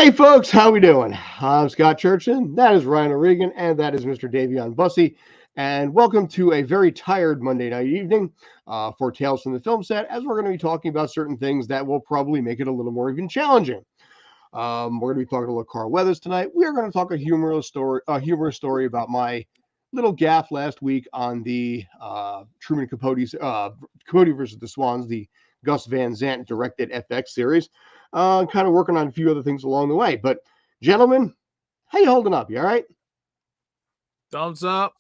Hey folks, how we doing? I'm Scott Churchin, that is Ryan O'Regan, and that is Mr. Davion Bussey. And welcome to a very tired Monday night evening for Tales from the Film Set, as we're going to be talking about certain things that will probably make it a little more even challenging. We're going to be talking to Carl Weathers tonight. We are going to talk a humorous story about my little gaffe last week on the Truman Capote versus the Swans, the Gus Van Sant directed FX series. Kind of working on a few other things along the way. But gentlemen, how you holding up? You all right? Thumbs up.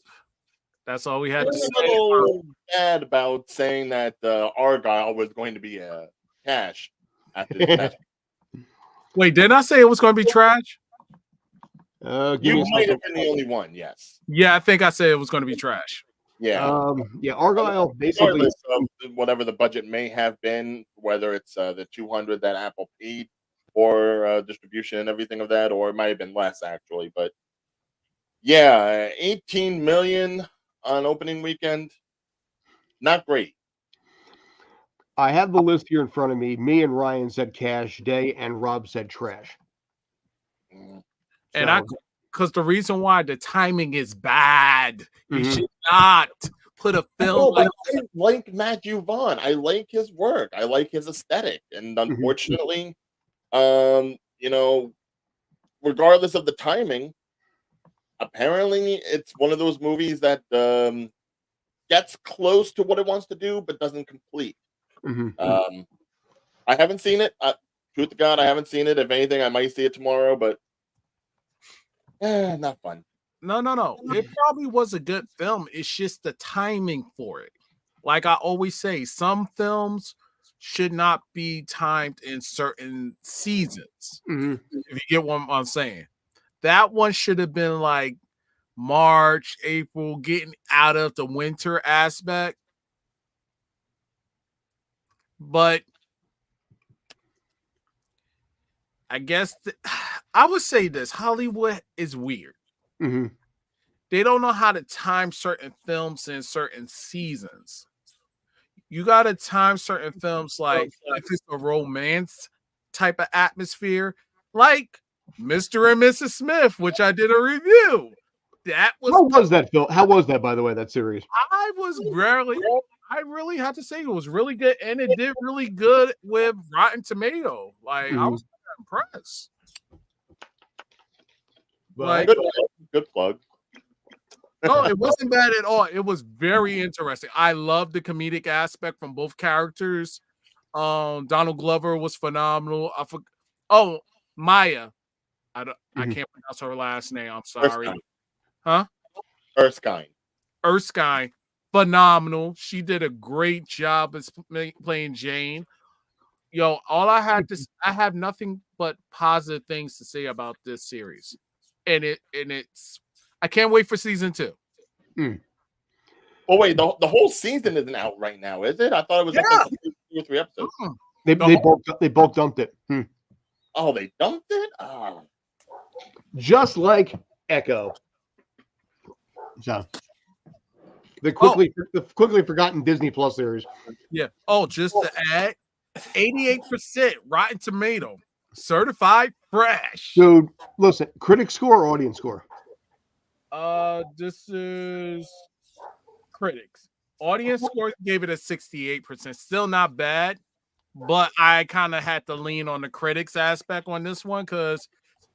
That's all we had to say. A little bad about saying that Argyle was going to be cash after this. Wait, didn't I say it was going to be trash? You might have been the only one, yes. Yeah, I think I said it was going to be trash. Yeah. Argyle basically whatever the budget may have been, whether it's the 200 that Apple paid for distribution and everything of that, or it might have been less actually. But yeah, 18 million on opening weekend, not great. I have the list here in front of me. Me and Ryan said cash day, and Rob said trash. And because the reason why the timing is bad, you should not put a film. I like Matthew Vaughn. I like his work. I like his aesthetic. And unfortunately, regardless of the timing, apparently it's one of those movies that gets close to what it wants to do, but doesn't complete. I haven't seen it. Truth to God, I haven't seen it. If anything, I might see it tomorrow, but not fun. No. It probably was a good film. It's just the timing for it. Like I always say, some films should not be timed in certain seasons. If you get what I'm saying. That one should have been like March, April, getting out of the winter aspect. But I guess I would say this: Hollywood is weird. They don't know how to time certain films in certain seasons. You got to time certain films like if it's a romance type of atmosphere, like Mr. and Mrs. Smith, which I did a review. How was that film? How was that, by the way, that series? I really have to say it was really good, and it did really good with Rotten Tomato. Like I was impressed. Like, good plug. No, it wasn't bad at all. It was very interesting. I love the comedic aspect from both characters. Donald Glover was phenomenal. Maya. I can't pronounce her last name. I'm sorry. Erskine. Phenomenal. She did a great job as playing Jane. Yo, I have nothing but positive things to say about this series. I can't wait for season 2. Oh wait, the whole season isn't out right now, is it? I thought it was like 2 or 3 episodes. They bulk dumped it. Oh, they dumped it? Just like Echo. So the quickly forgotten Disney Plus series. Yeah. Oh, just to add, 88% Rotten Tomato, certified fresh. Dude, listen, critic score or audience score? This is critics. Audience score gave it a 68%. Still not bad, but I kind of had to lean on the critics aspect on this one because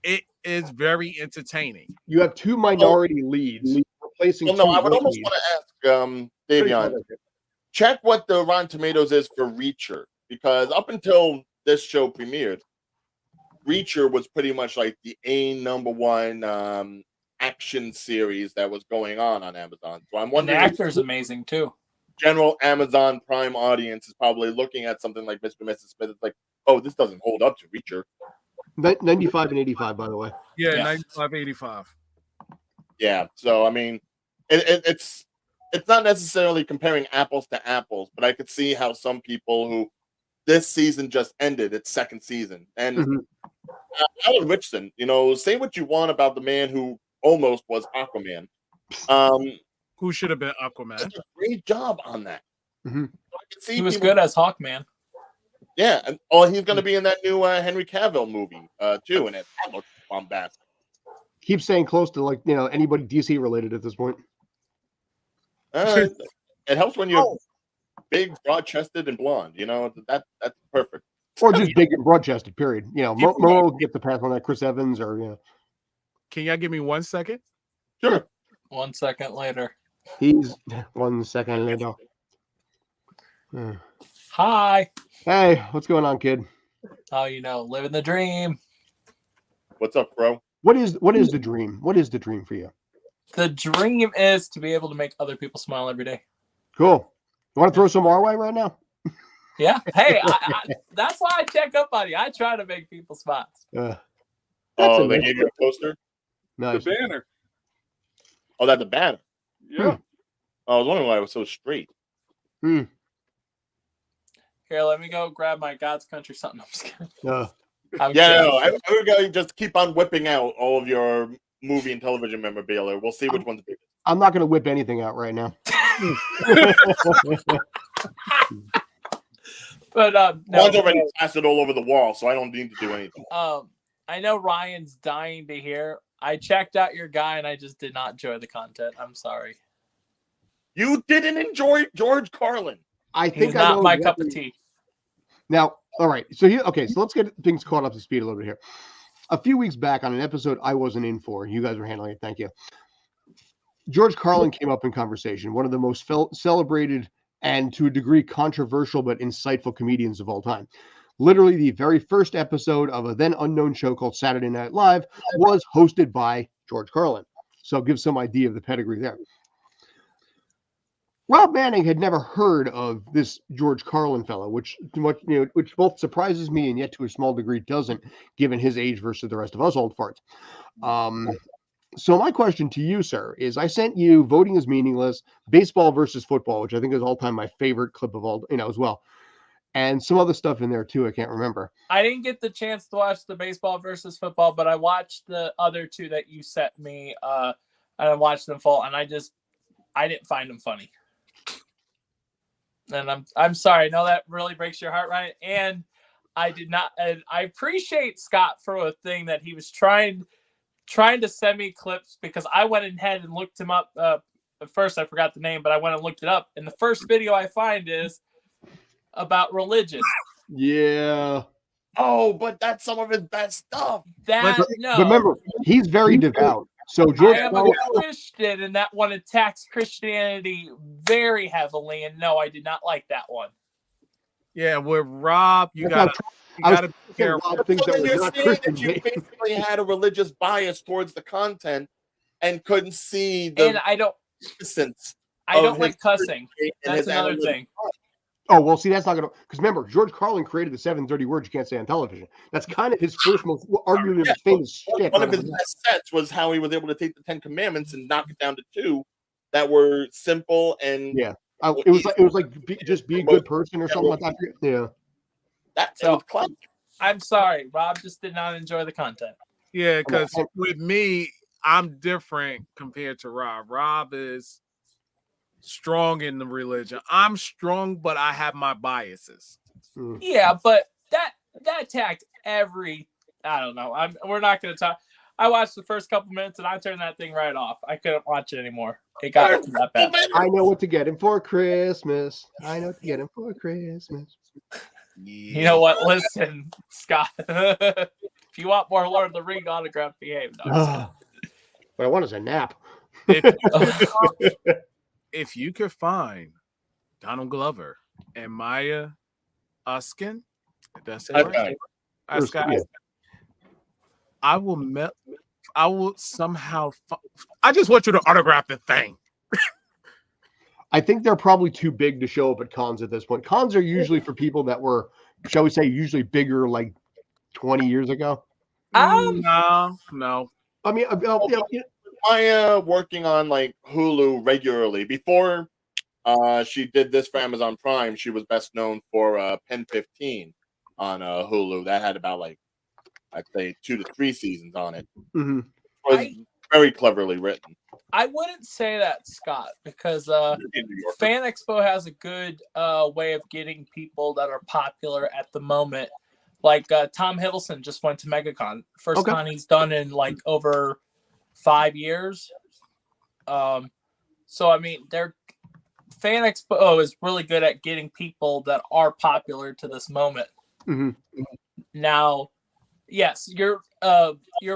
it is very entertaining. You have 2 minority leads replacing. I would almost want to ask Davion, check what the Rotten Tomatoes is for Reacher, because up until this show premiered, Reacher was pretty much like the number one action series that was going on Amazon. So I'm wondering, the actor's amazing too. General Amazon Prime audience is probably looking at something like Mr. and Mrs. Smith. It's like, oh, this doesn't hold up to Reacher. 95 and 85, by the way. Yeah. 95, 85. Yeah. So I mean, it's not necessarily comparing apples to apples, but I could see how some people who this season just ended its second season, and Alan Ritchson, say what you want about the man who almost was Aquaman. Who should have been Aquaman? Did a great job on that. He was good as Hawkman. Yeah, and he's going to be in that new Henry Cavill movie too, and that looks bombastic. Keep saying close to anybody DC related at this point. It helps when you're big, broad-chested, and blonde. That's perfect. Or just big and broad-chested. Period. Moreau get the pass on that. Chris Evans, or Can y'all give me 1 second? Sure. 1 second later. He's 1 second later. Hi. Hey, what's going on, kid? Oh, living the dream. What's up, bro? What is the dream? What is the dream for you? The dream is to be able to make other people smile every day. Cool. You want to throw some our way right now? Yeah. Hey, that's why I check up on you. I try to make people smile. They gave you a poster? Nice. The banner. Oh, that's the banner. Yeah. I was wondering why it was so straight. Here, let me go grab my God's Country something. I'm just kidding. I would go just keep on whipping out all of your movie and television memorabilia. We'll see which one's bigger. I'm not going to whip anything out right now. But no, One's already plastered all over the wall, so I don't need to do anything. I know Ryan's dying to hear. I checked out your guy, and I just did not enjoy the content. I'm sorry. You didn't enjoy George Carlin. I think He's not my cup exactly. of tea. Now, all right. So so let's get things caught up to speed a little bit here. A few weeks back on an episode I wasn't in for, you guys were handling it. Thank you. George Carlin came up in conversation, one of the most celebrated and to a degree controversial but insightful comedians of all time. Literally, the very first episode of a then unknown show called Saturday Night Live was hosted by George Carlin. So give some idea of the pedigree there. Rob Manning had never heard of this George Carlin fellow, which both surprises me and yet to a small degree doesn't, given his age versus the rest of us old farts. So my question to you, sir, is I sent you Voting is Meaningless, Baseball versus Football, which I think is all time my favorite clip of all, as well. And some other stuff in there too. I can't remember. I didn't get the chance to watch the Baseball versus Football, but I watched the other two that you sent me. And I watched them full, and I didn't find them funny. And I'm sorry. I know that really breaks your heart, Ryan. And I did not. And I appreciate Scott for a thing that he was trying to send me clips, because I went ahead and looked him up. At first, I forgot the name, but I went and looked it up. And the first video I find is about religion. Yeah. Oh, but that's some of his best stuff. But remember, he's very devout. So George I am Carlin, a Christian, and that one attacks Christianity very heavily. And no, I did not like that one. Yeah, with Rob, you gotta be careful. So then you're saying that you basically had a religious bias towards the content and couldn't see the And I don't essence. I don't like cussing. That's another thing. Oh, well, see, that's not going to, because remember, George Carlin created the 730 words you can't say on television. That's kind of his first, arguably most famous shtick. One of his best sets was how he was able to take the 10 Commandments and knock it down to 2 that were simple and it was like just be a good person or something like that. Yeah, that's classic. I'm sorry, Rob just did not enjoy the content. Yeah, because with me, I'm different compared to Rob. Rob is strong in the religion. I'm strong, but I have my biases. Yeah, but that attacked every. I don't know. We're not going to talk. I watched the first couple minutes and I turned that thing right off. I couldn't watch it anymore. It got that bad. I know what to get him for Christmas. I know what to get him for Christmas. You know what? Listen, Scott. If you want more Lord of the Ring autograph, behave. What I want is a nap. If you could find Donald Glover and Maya Uskin, that's it, right? I will somehow. I just want you to autograph the thing. I think they're probably too big to show up at cons at this point. Cons are usually for people that were, shall we say, usually bigger like 20 years ago. No. I mean, Maya working on like Hulu regularly. Before she did this for Amazon Prime, she was best known for Pen 15 on Hulu. That had about I'd say 2 to 3 seasons on it. Mm-hmm. It was very cleverly written. I wouldn't say that, Scott, because In New York. Fan Expo has a good way of getting people that are popular at the moment. Like Tom Hiddleston just went to MegaCon. First Okay. con he's done in like over 5 years. So I mean, Fan Expo is really good at getting people that are popular to this moment. Mhm. Now, yes, you're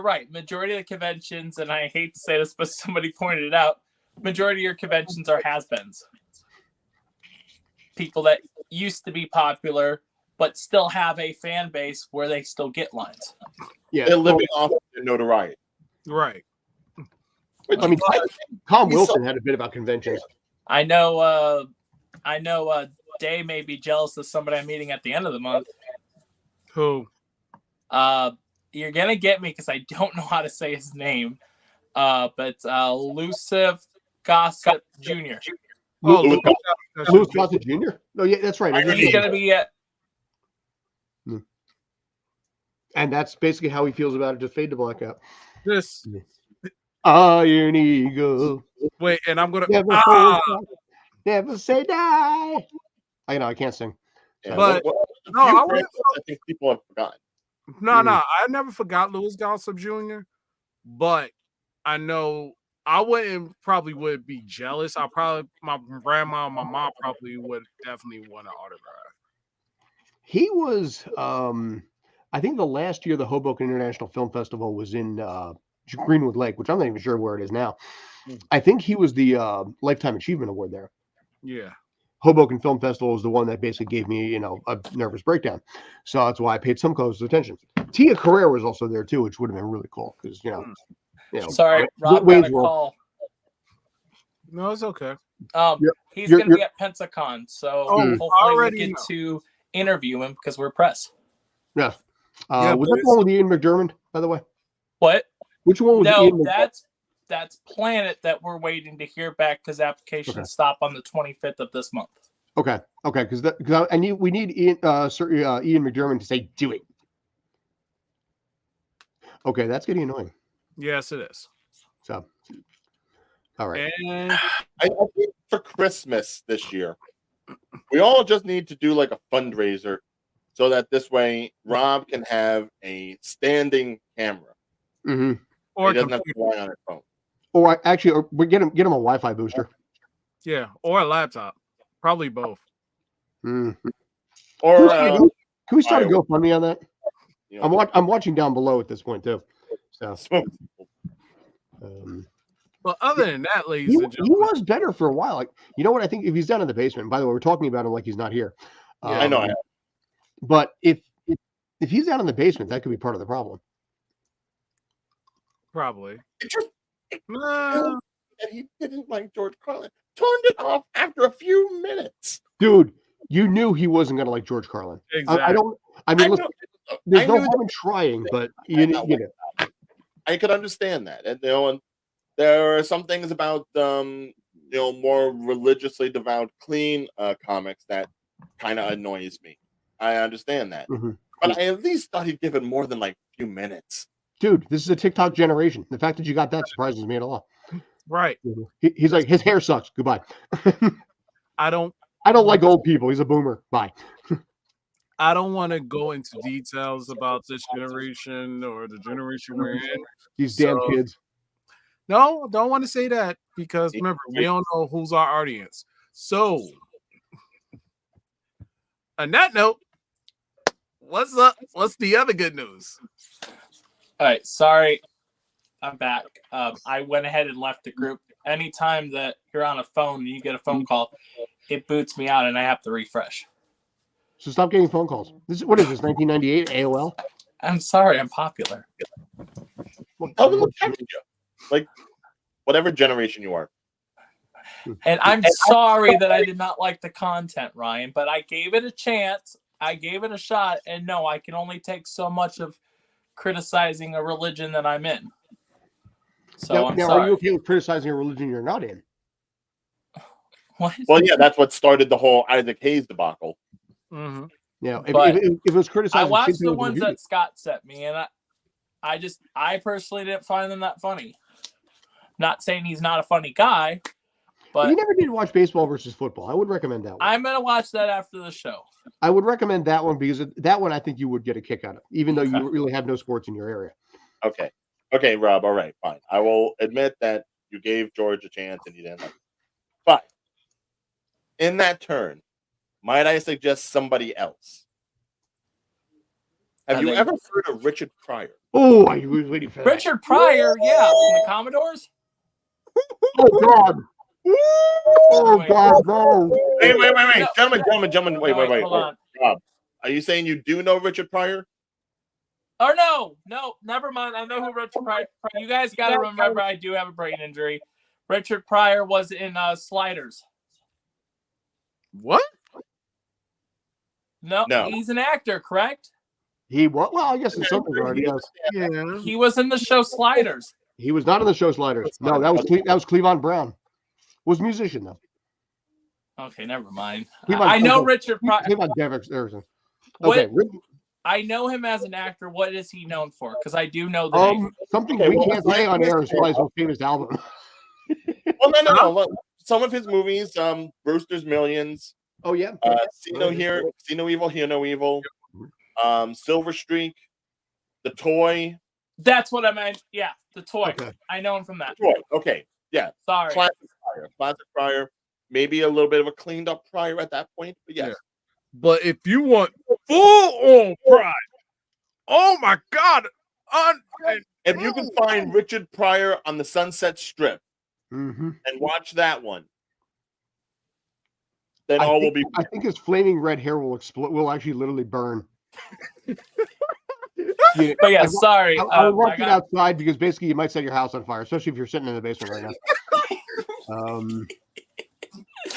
right. Majority of the conventions, and I hate to say this, but somebody pointed it out, majority of your conventions are has-beens. People that used to be popular, but still have a fan base where they still get lines. Yeah. They're living off of their notoriety. Right. Which I mean, I Tom we Wilson saw- had a bit about conventions. I know Day may be jealous of somebody I'm meeting at the end of the month. Who? You're gonna get me because I don't know how to say his name. But Luciv Gossip Jr. Oh, Louis Louis Gossett Jr. No, yeah, that's right. He's gonna be at And that's basically how he feels about it. Just fade to blackout. this. Iron Eagle. Wait, and I'm gonna. Never, Ah, never say die. I know I can't sing. Yeah, But- a no, few I wouldn't- franchises I think people have forgotten. no. I never forgot Louis Gossett Jr., but I know I probably would be jealous. My grandma and my mom probably would definitely want an autograph. He was, I think the last year the Hoboken International Film Festival was in Greenwood Lake, which I'm not even sure where it is now. I think he was the Lifetime Achievement Award there. Yeah. Hoboken Film Festival was the one that basically gave me, a nervous breakdown. So that's why I paid some close attention. Tia Carrere was also there too, which would have been really cool because, sorry, Rob Wayne's got a World. call. No, it's okay. He's you're- gonna be at Pensacon, so Oh, hopefully we already get know. to interview him because we're press. Yeah. Yeah, Was but that the one with Ian McDermott, by the way? What? Which one was No, Ian that's Planet that we're waiting to hear back because applications Okay. stop on the 25th of this month. Okay, because we need Ian McDermott to say do it. Okay, that's getting annoying. Yes, it is. So, all right. And I think for Christmas this year, we all just need to do like a fundraiser so that this way Rob can have a standing camera. Mm-hmm. or He doesn't have computer. to rely on his phone. Or we get him a Wi-Fi booster. Yeah, or a laptop. Probably both. Mm. Or Can we start a GoFundMe on that? you know, I'm watching down below at this point too. So, But other than that, ladies he and gentlemen, was better for a while. Like, you know what? I think if he's down in the basement. By the way, we're talking about him like he's not here. Yeah, I know. But if he's down in the basement, that could be part of the problem. probably. It just Nah, that he didn't like George Carlin. Turned it off after a few minutes. Dude, you knew he wasn't going to like George Carlin. exactly. I mean, I listen, know- there's I no knew harm in trying, but I could understand that, and and there are some things about more religiously devout, clean comics that kind of annoys me. I understand that, Mhm. but I at least thought he'd give it more than like a few minutes. Dude, this is a TikTok generation. The fact that you got that surprises me at all. Right. He's like, his hair sucks. Goodbye. I don't like old people. He's a boomer. Bye. want to go into details about this generation or the generation we're in. These damn So- kids. No, don't want to say that because remember, we don't know who's our audience. So, on that note, what's up? What's the other good news? All right, sorry, I'm back. I went ahead and left the group. Anytime that you're on a phone and you get a phone call, it boots me out and I have to refresh. So stop getting phone calls. What is this, 1998 AOL? I'm sorry, I'm popular. Tell them to text you, like whatever generation you are. And I'm sorry that I did not like the content, Ryan, but I gave it a chance. I gave it a shot, and no, I can only take so much of criticizing a religion that I'm in. So I'm Now, sorry. are you okay with criticizing a religion you're not in? What? Well, yeah, that's what started the whole Isaac Hayes debacle. Mm-hmm. Yeah. But If it was I criticizing, watched kids the who ones review that Scott sent me, and I personally didn't find them that funny. Not saying he's not a funny guy, but You never did watch Baseball versus Football. I would recommend that one. I'm gonna watch that after the show. I would recommend that one because that one I think you would get a kick out of, even though Okay. you really have no sports in your area. Okay, Rob. All right, fine. I will admit that you gave George a chance and you didn't like it. But in that turn, might I suggest somebody else? Have I you think- ever heard of Richard Pryor? Oh, I was waiting for that. Richard Pryor, yeah, from the Commodores. Oh God! Oh Wait. God! No! Wait, No. gentlemen, wait. Hold on. Rob, are you saying you do know Richard Pryor? Oh no, never mind. I know who Richard Pryor. You guys got to remember, I do have a brain injury. Richard Pryor was in Sliders. What? No. He's an actor, correct? He was. Well, I guess in some regard, yes. Yeah. He was in the show Sliders. He was not in the show Sliders. No, that was Cleavon Brown. Was a musician though. Okay, never mind. Cleavon- I know okay. Richard Pryor. Cleavon Everson. What- Okay. I know him as an actor. What is he known for? Because I do know the name. Something Okay, we well, can't say on air is probably his most famous album. Well, no. Look, some of his movies, Brewster's Millions, Oh yeah. See No Evil, Hear No Evil, Silver Streak, The Toy. That's what I meant. Yeah, the toy. Okay. I know him from that. Toy. Okay, yeah, Sorry. classic Pryor. Maybe a little bit of a cleaned up Pryor at that point, but yes. Yeah. But if you want full on pride, oh my God! If you can find Richard Pryor on the Sunset Strip Mm-hmm. and watch that one, then all will be. I think his flaming red hair will explode. Will actually literally burn. Yeah, But yeah, sorry. I would watch I it got- outside because basically you might set your house on fire, especially if you're sitting in the basement right now.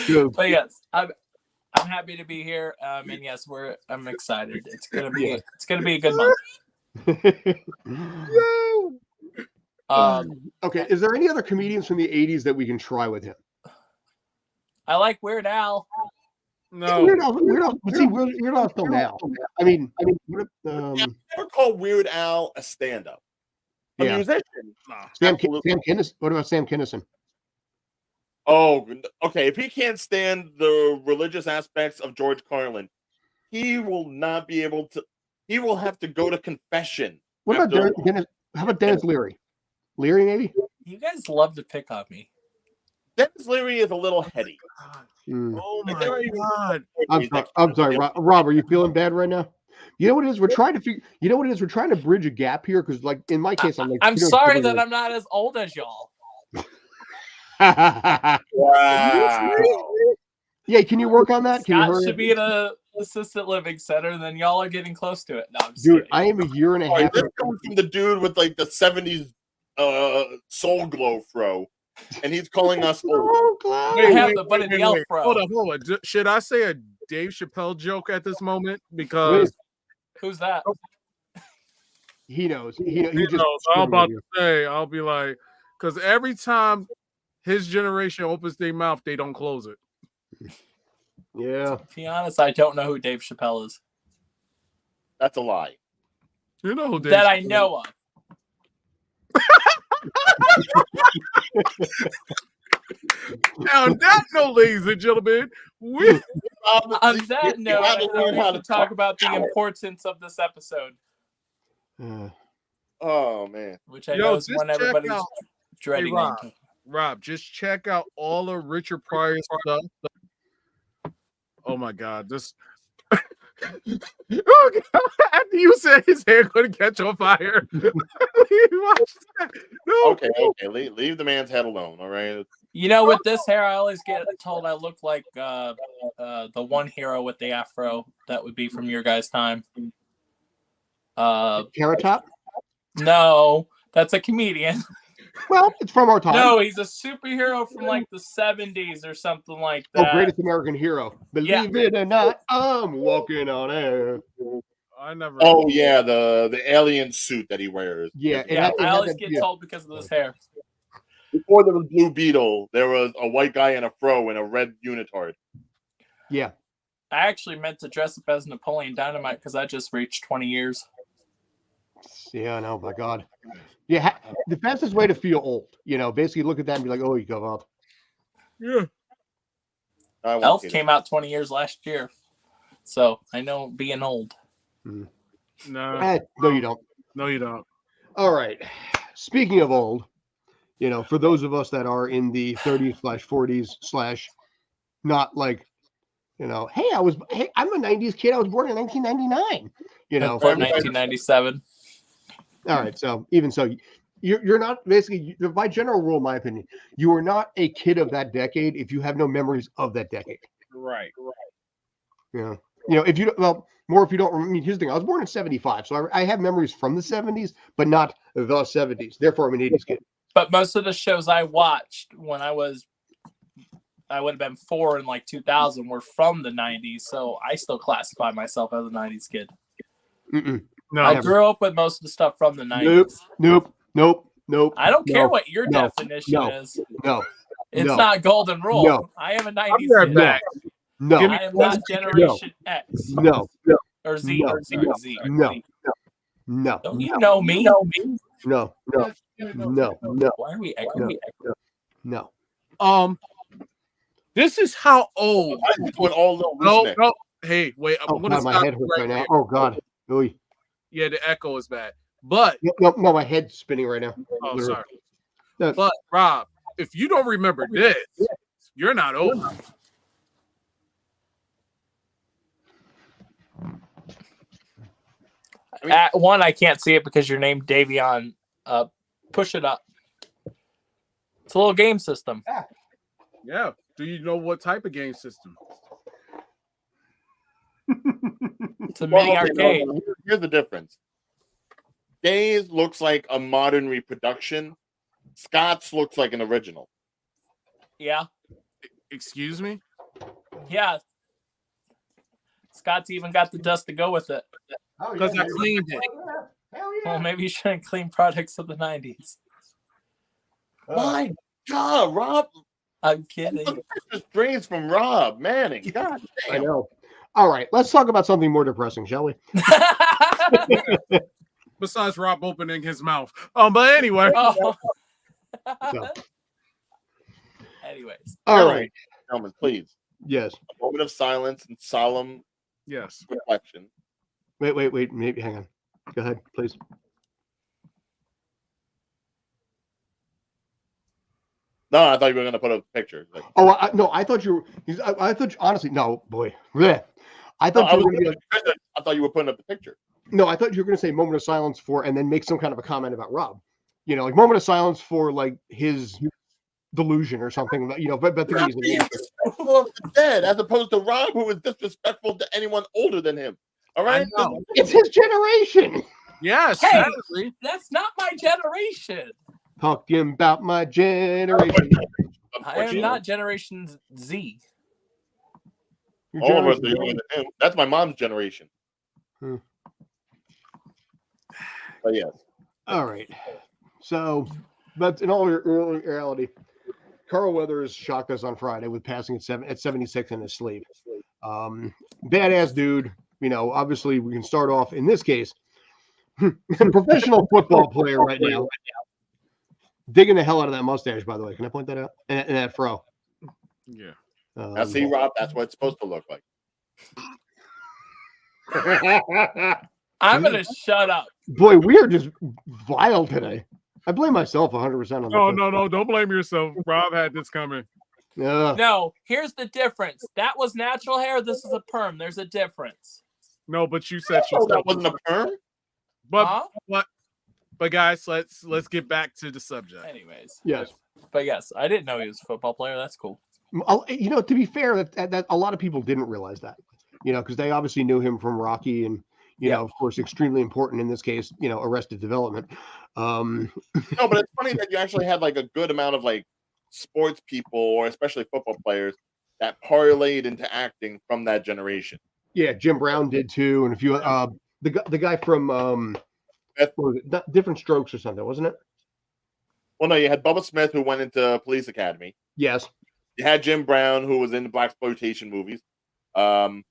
Good. But yes, I'm happy to be here. And yes, I'm excited. It's gonna be a good month. Okay, is there any other comedians from the '80s that we can try with him? I like Weird Al. No. Weird Al's still now. I mean, Never call Weird Al a stand-up. A Yeah. musician. Sam Absolutely. Kinison. What about Sam Kinison? Oh, okay. If he can't stand the religious aspects of George Carlin, he will not be able to. He will have to go to confession. What about after- Dennis? How about Dennis Leary? Leary, maybe. You guys love to pick on me. Dennis Leary is a little heady. Hmm. Oh Like, my there are even- God! I'm sorry, Rob. Are you feeling bad right now? You know what it is? We're trying to figure. You know what it is? We're trying to bridge a gap here because, like, in my case, I'm like. I'm sorry that I'm not as old as y'all. Wow. Yeah, can you work on that? Can you Scott hurry should up? be in a assisted living center, and then y'all are getting close to it. No, I'm just Dude, kidding. I am a year and a Sorry, half. this comes from the dude with like the 70s Soul Glow fro, and he's calling us old. Oh, God. I have the Bud and the Elf Pro. Hold on. Should I say a Dave Chappelle joke at this moment? Because Who's that? He knows. He just. knows. I'm about to say, I'll be like, because every time his generation opens their mouth, they don't close it. Yeah. To be honest, I don't know who Dave Chappelle is. That's a lie. You know who Dave That I Chappelle know of. On that note, ladies and gentlemen, we On that note, I gotta think learn we how should to talk about the power. importance of this episode, Oh man. which I Yo, know is just one check everybody's out- dreading. Rob. Rob, just check out all of Richard Pryor's stuff. Oh my God, this. Oh, God. After you said his hair couldn't catch on fire. Watch that. No. Okay. Leave the man's head alone. All right. You know, with this hair, I always get told I look like the one hero with the afro. That would be from your guys' time. Carrot Top? No, that's a comedian. Well, it's from our time. No, he's a superhero from like the 70s or something like Oh, that. Greatest American Hero. Believe Yeah. it or not, I'm walking on air. I never. Oh yeah, the alien suit that he wears. Yeah, it Yeah, had- it I had always that- get yeah. told because of this hair. Before there was Blue Beetle, there was a white guy in a fro and a red unitard. Yeah. I actually meant to dress up as Napoleon Dynamite because I just reached 20 years. Yeah, I know. My God. Yeah, the fastest way to feel old. Basically look at that and be like, oh, you go old. Yeah. Elf came out 20 years last year, so I know being old. No, no, you don't. No, you don't. All right. Speaking of old, for those of us that are in the 30s/40s/ not like, hey, I'm a 90s kid. I was born in 1999. Born 1997. All right. So even so, you're not basically, by general rule, in my opinion, you are not a kid of that decade if you have no memories of that decade. Right. Yeah. If you more if you don't. I mean, here's the thing. I was born in 75, so I have memories from the 70s, but not the 70s. Therefore, I'm an 80s kid. But most of the shows I watched when I would have been 4 in like 2000 were from the 90s, so I still classify myself as a 90s kid. Mm-mm. No, I grew up with most of the stuff from the 90s. Nope. I don't care what your definition is. No. It's not golden rule. No. I am a 90s I'll be right kid. back. No. I am not Generation X. No. Or Z. No. Or sorry, Z. No. Don't you know me? No. Why are we echoing? No. This is how old. With all the No. Hey, wait. I'm gonna God, my stop head hurts right now. there. Oh God. Oy. Yeah, the echo is bad. But No, my head's spinning right now. oh, Literally. sorry. No. But Rob, if you don't remember this, you're not old. At one, I can't see it because you're named Davion. Push it up. It's a little game system. Yeah. Do you know what type of game system? It's a mini arcade. Here's the difference. Days looks like a modern reproduction. Scott's looks like an original. Yeah. Excuse me? Yeah. Scott's even got the dust to go with it. Because I cleaned it. Well, maybe you shouldn't clean products of the 90s. My God, Rob. I'm kidding. This drains from Rob Manning. God damn. I know. All right, let's talk about something more depressing, shall we? Besides Rob opening his mouth. But anyway. Oh. So. Anyways. All right. Gentlemen, please. Yes. A moment of silence and solemn Yes. reflection. Wait. Maybe hang on. Go ahead, please. No, I thought you were going to put up a picture. Like, Oh, no, I thought you were. I thought honestly, no, boy. Blech. I thought you were going to be like, I thought you were putting up the picture. no, I thought you were going to say moment of silence for, and then make some kind of a comment about Rob. Like moment of silence for like his delusion or something. But Rob he's an answer. Disrespectful of the dead, as opposed to Rob, who is disrespectful to anyone older than him. All right, It's his generation. Yes. Hey, Sadly. that's not my generation. Talking about my generation. I am not Generation Z. Your All of us generation. are younger than him. That's my mom's generation. Hmm. But yes. All right. So, but in all reality, Carl Weathers shocked us on Friday with passing at 76 in his sleep. Badass dude. Obviously we can start off in this case, professional football player right now. Digging the hell out of that mustache, by the way. Can I point that out? And that fro. Yeah. Now see, Rob, that's what it's supposed to look like. I'm going to shut up. Boy, we are just vile today. I blame myself 100% on that. No. Don't blame yourself. Rob had this coming. No, here's the difference. That was natural hair. This is a perm. There's a difference. No, but you said Oh, that wasn't a perm? But guys, let's get back to the subject. Anyways. Yes. But yes, I didn't know he was a football player. That's cool. To be fair, that a lot of people didn't realize that, because they obviously knew him from Rocky and, of course, extremely important in this case, Arrested Development. No, but it's funny that you actually had like a good amount of like sports people, or especially football players, that parlayed into acting from that generation. Yeah, Jim Brown did too, and a few. The guy from Different Strokes or something, wasn't it? Well, no, you had Bubba Smith, who went into Police Academy. Yes. You had Jim Brown, who was in the blaxploitation movies. And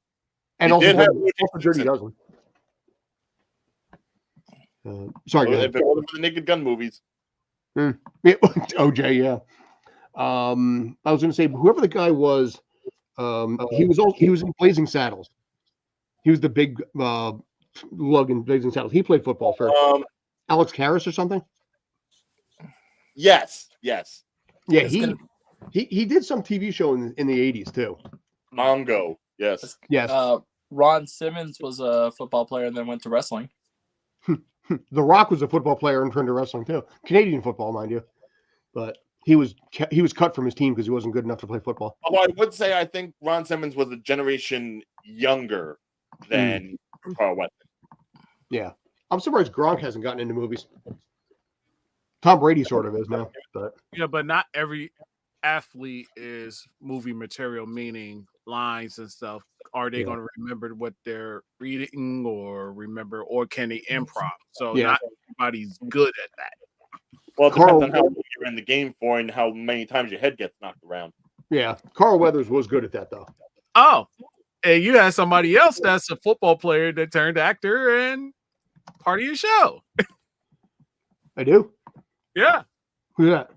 also Dirty Dozen. Sorry, go If ahead. it wasn't for the Naked Gun movies. Yeah, OJ, yeah. I was going to say whoever the guy was, he was in Blazing Saddles. He was the big lug in Blazing Saddles. He played football for Alex Karras or something. Yes. Yeah, he did some TV show in the 80s too. Mongo. Yes. Ron Simmons was a football player and then went to wrestling. The Rock was a football player and turned to wrestling too. Canadian football, mind you, but he was cut from his team because he wasn't good enough to play football. Although I would say I think Ron Simmons was a generation younger than Carl Weathers. Yeah, I'm surprised Gronk hasn't gotten into movies. Tom Brady sort of is now, but but not every athlete is movie material, meaning lines and stuff. Are they going to remember what they're reading or can they improv? So not everybody's good at that. Well, it depends on how long you're in the game for and how many times your head gets knocked around. Yeah, Carl Weathers was good at that though. Oh, and you had somebody else that's a football player that turned actor and part of your show. I do? Yeah. Who's that?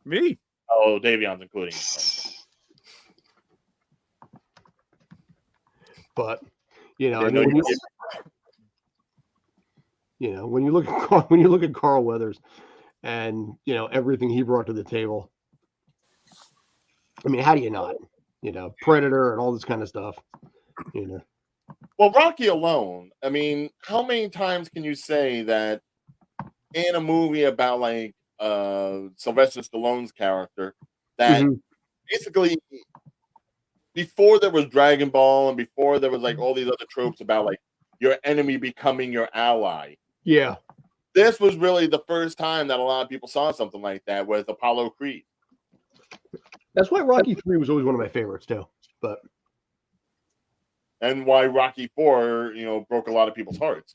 Me. Oh, Davion's including. But when you look at Carl Weathers and everything he brought to the table, I mean, how do you not? Predator and all this kind of stuff. Well, Rocky alone. I mean, how many times can you say that in a movie about like Sylvester Stallone's character that basically before there was Dragon Ball and before there was like all these other tropes about like your enemy becoming your ally. Yeah. This was really the first time that a lot of people saw something like that with Apollo Creed. That's why Rocky 3 was always one of my favorites too. And why Rocky 4, broke a lot of people's hearts.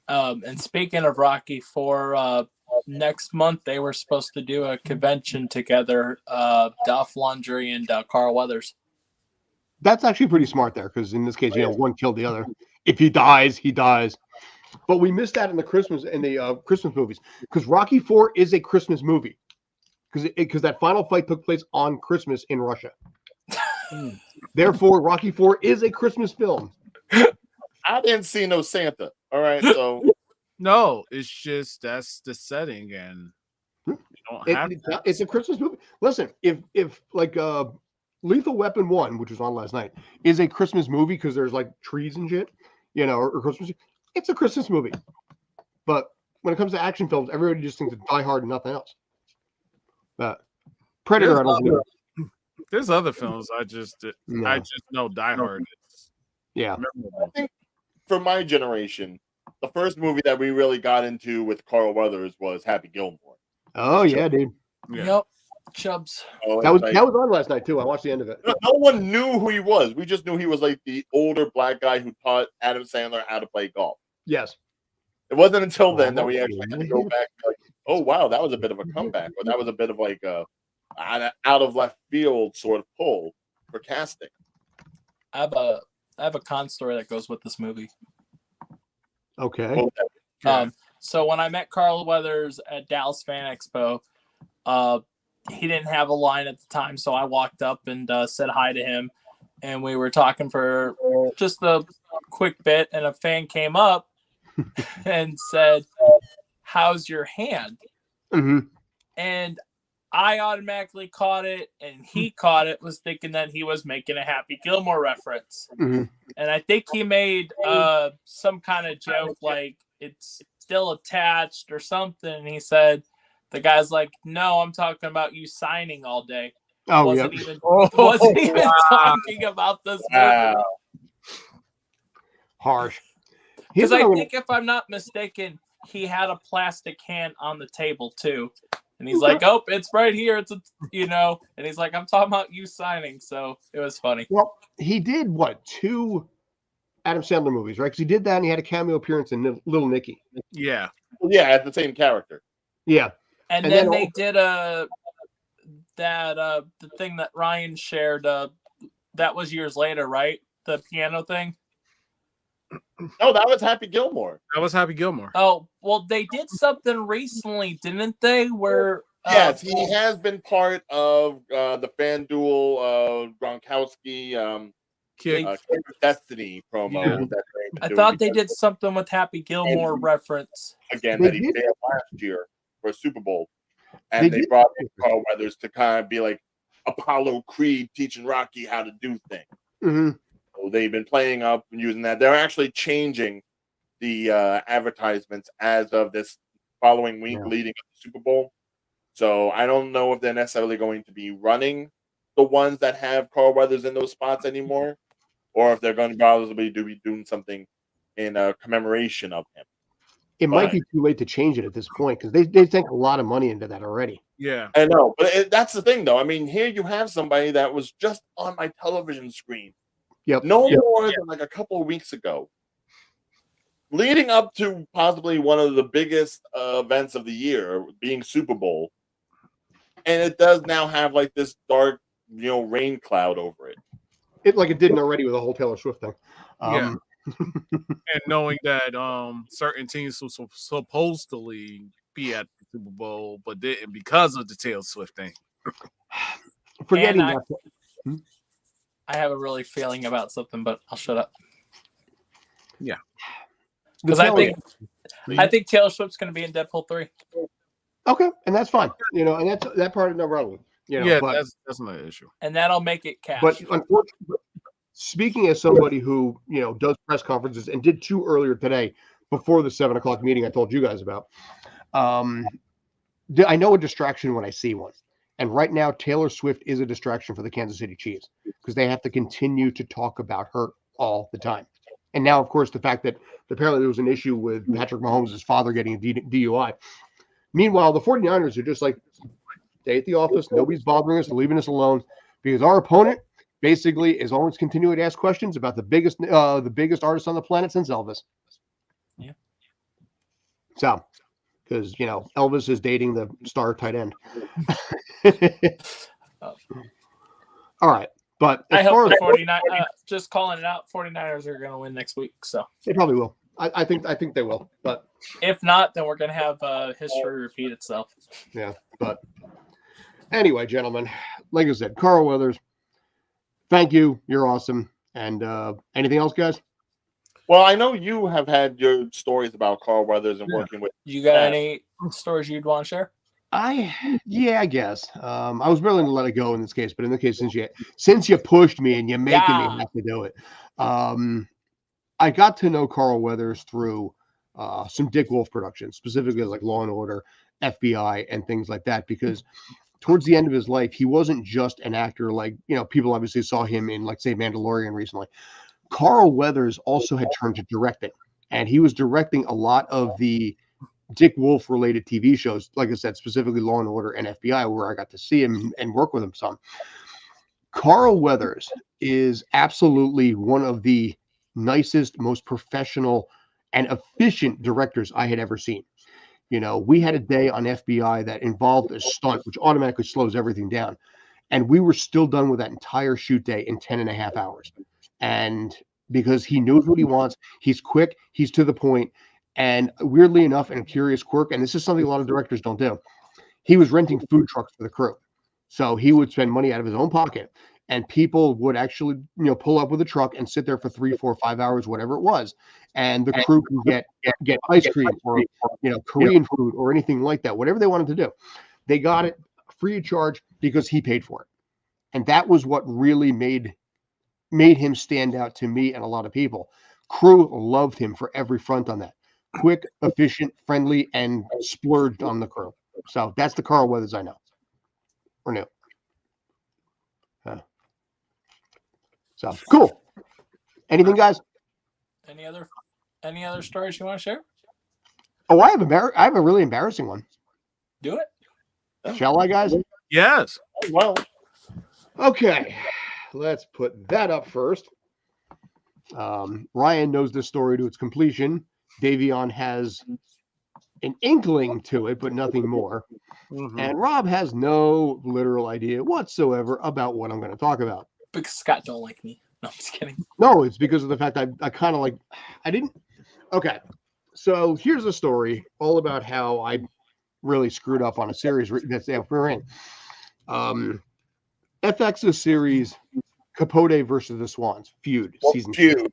And speaking of Rocky 4, next month they were supposed to do a convention together, Dolph Lundgren and Carl Weathers. That's actually pretty smart there, because in this case, one killed the other. If he dies, he dies. But we missed that in the Christmas movies, because Rocky 4 is a Christmas movie, because that final fight took place on Christmas in Russia. Therefore, Rocky 4 is a Christmas film. I didn't see no Santa. All right, so no, it's just that's the setting, and you don't have it's a Christmas movie. Listen, if like Lethal Weapon 1, which was on last night, is a Christmas movie because there's like trees and shit, or Christmas. It's a Christmas movie. But when it comes to action films, everybody just thinks of Die Hard and nothing else. Predator, I don't know. There's other films I just know Die Hard is. Yeah. I think for my generation, the first movie that we really got into with Carl Weathers was Happy Gilmore. Oh yeah, dude. Yeah. Yep. Chubbs. That was on last night too. I watched the end of it. No one knew who he was. We just knew he was like the older black guy who taught Adam Sandler how to play golf. Yes. It wasn't until then that we actually had to go back like, oh wow, that was a bit of a comeback, or that was a bit of like a out of left field sort of pull for casting. I have a con story that goes with this movie. Okay. So when I met Carl Weathers at Dallas Fan Expo, he didn't have a line at the time, so I walked up and said hi to him, and we were talking for just a quick bit, and a fan came up and said, "How's your hand?" Mm-hmm. And I automatically caught it, and he caught it, was thinking that he was making a Happy Gilmore reference. Mm-hmm. And I think he made some kind of joke like it's still attached or something. And he said, the guy's like, "No, I'm talking about you signing all day." Oh, wasn't even talking about this movie. Harsh. Because I think, if I'm not mistaken, he had a plastic can on the table too. And he's like, "Oh, it's right here." It's and he's like, "I'm talking about you signing." So it was funny. Well, he did 2 Adam Sandler movies, right? Because he did that, and he had a cameo appearance in Little Nicky. Yeah. Yeah, at the same character. Yeah. And then they did the thing that Ryan shared. That was years later, right? the piano thing? No, that was Happy Gilmore. That was Happy Gilmore. Oh, well, they did something recently, didn't they? Where Yes, he has been part of the FanDuel Gronkowski Kick. Kick of Destiny promo. Yeah. That they've been I doing thought they because, did something with Happy Gilmore reference. again, They that he did. failed last year for a Super Bowl, and they did. brought in Carl Weathers to kind of be like Apollo Creed teaching Rocky how to do things. Mm-hmm. So they've been playing up and using that. They're actually changing the advertisements as of this following week leading up to the Super Bowl. So I don't know if they're necessarily going to be running the ones that have Carl Weathers in those spots anymore, or if they're going to probably be doing something in commemoration of him. It might be too late to change it at this point because they sink a lot of money into that already. Yeah. I know, but that's the thing, though. I mean, here you have somebody that was just on my television screen. Yep. No more than like a couple of weeks ago, leading up to possibly one of the biggest events of the year, being Super Bowl, and it does now have like this dark, rain cloud over it. It didn't already with the whole Taylor Swift thing. Yeah. And knowing that certain teams were supposedly be at the Super Bowl, but didn't because of the Taylor Swift thing. Forgetting And that. I have a really feeling about something, but I'll shut up. Yeah. Because I think Taylor Swift's going to be in Deadpool 3. Okay, and that's fine. And that part is no problem. But, that's not an issue. And that'll make it cash. But unfortunately, speaking as somebody who does press conferences and did 2 earlier today before the 7:00 meeting I told you guys about, I know a distraction when I see one. And right now, Taylor Swift is a distraction for the Kansas City Chiefs because they have to continue to talk about her all the time. And now, of course, the fact that apparently there was an issue with Patrick Mahomes' father getting a DUI. Meanwhile, the 49ers are just like, stay at the office. Nobody's bothering us, leaving us alone, because our opponent basically is always continuing to ask questions about the biggest artist on the planet since Elvis. Yeah. So, because Elvis is dating the star tight end. All right, but I hope the 49ers, just calling it out, 49ers are going to win next week. So they probably will. I think they will. But if not, then we're going to have history repeat itself. Yeah, but anyway, gentlemen, like I said, Carl Weathers, thank you. You're awesome. And anything else, guys? Well, I know you have had your stories about Carl Weathers and working with. You got any stories you'd want to share? I guess. I was willing to let it go in this case, but in the case since you pushed me and you're making me have to do it, I got to know Carl Weathers through some Dick Wolf productions, specifically like Law and Order, FBI, and things like that. Because towards the end of his life, he wasn't just an actor. Like people obviously saw him in like say Mandalorian recently. Carl Weathers also had turned to directing, and he was directing a lot of the Dick Wolf related TV shows, like I said, specifically Law and Order and FBI, where I got to see him and work with him some. Carl Weathers is absolutely one of the nicest, most professional and efficient directors I had ever seen. We had a day on FBI that involved a stunt, which automatically slows everything down. And we were still done with that entire shoot day in 10.5 hours. And because he knows what he wants, he's quick, he's to the point. And weirdly enough, and a curious quirk, and this is something a lot of directors don't do, he was renting food trucks for the crew. So he would spend money out of his own pocket, and people would actually, pull up with a truck and sit there for 3, 4, 5 hours, whatever it was. And the crew can get ice cream or, Korean food or anything like that, whatever they wanted to do. They got it free of charge because he paid for it. And that was what really made him stand out to me and a lot of people. Crew loved him for every front on that. Quick, efficient, friendly, and splurged on the crew. So that's the Carl Weathers I know. Or knew. So cool. Anything, guys? Any other stories you want to share? Oh, I have a really embarrassing one. Do it. Shall I, guys? Yes. Well, okay. Let's put that up first. Ryan knows this story to its completion. Davion has an inkling to it, but nothing more. Mm-hmm. And Rob has no literal idea whatsoever about what I'm going to talk about. Because Scott don't like me. No, I'm just kidding. No, it's because of the fact I kind of like, I didn't. Okay. So here's a story all about how I really screwed up on a series that's we're in. FX's series Capote versus the Swans feud season 2.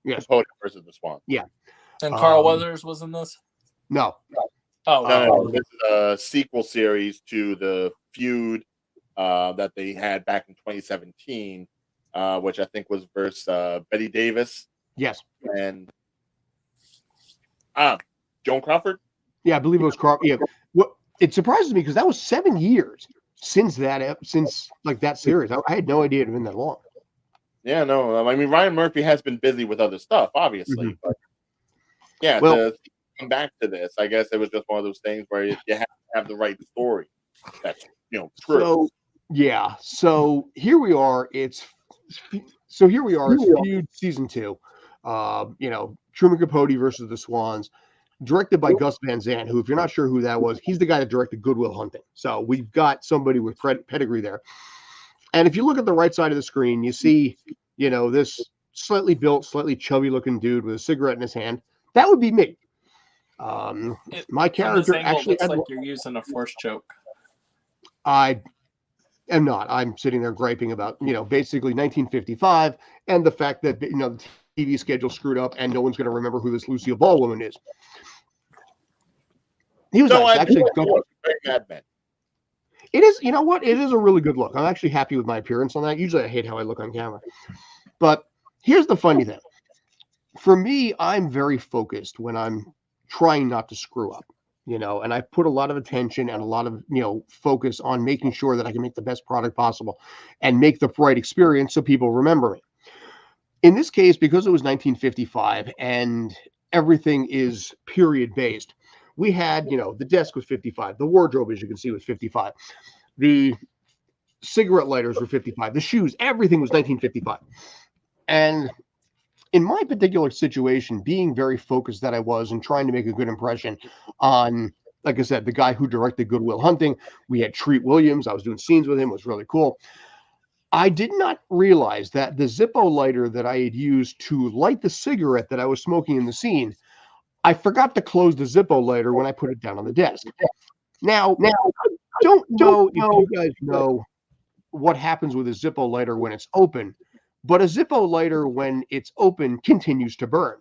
Yes. Capote versus the Swans. Yeah. And Carl Weathers was in this? No. Oh, no. This is a sequel series to the feud that they had back in 2017, which I think was versus Betty Davis. Yes. And Joan Crawford. Yeah, I believe it was Crawford. Yeah. What it surprises me because that was 7 years since that series. I had no idea it had been that long. Yeah, no. I mean, Ryan Murphy has been busy with other stuff, obviously. Mm-hmm. But yeah, well, to come back to this, I guess it was just one of those things where you have to have the right story. That's true. So yeah. So here we are. It's feud season 2. Truman Capote versus the Swans, directed by Gus Van Sant, who, if you're not sure who that was, he's the guy that directed Good Will Hunting. So we've got somebody with pedigree there. And if you look at the right side of the screen, you see, this slightly built, slightly chubby looking dude with a cigarette in his hand. That would be me. My character actually looks like you're using a force choke. I am not. I'm sitting there griping about, basically 1955 and the fact that, the TV schedule screwed up and no one's going to remember who this Lucille Ball woman is. He was actually Mad Men. It is, you know what? It is a really good look. I'm actually happy with my appearance on that. Usually I hate how I look on camera. But here's the funny thing. For me, I'm very focused when I'm trying not to screw up, and I put a lot of attention and a lot of, focus on making sure that I can make the best product possible and make the right experience so people remember me. In this case, because it was 1955 and everything is period based, we had, the desk was 55. The wardrobe, as you can see, was 55. The cigarette lighters were 55. The shoes, everything was 1955. And in my particular situation, being very focused that I was and trying to make a good impression on, like I said, the guy who directed Good Will Hunting, we had Treat Williams. I was doing scenes with him. It was really cool. I did not realize that the Zippo lighter that I had used to light the cigarette that I was smoking in the scene, I forgot to close the Zippo lighter when I put it down on the desk. Now, I don't know if you guys know what happens with a Zippo lighter when it's open, but a Zippo lighter, when it's open, continues to burn.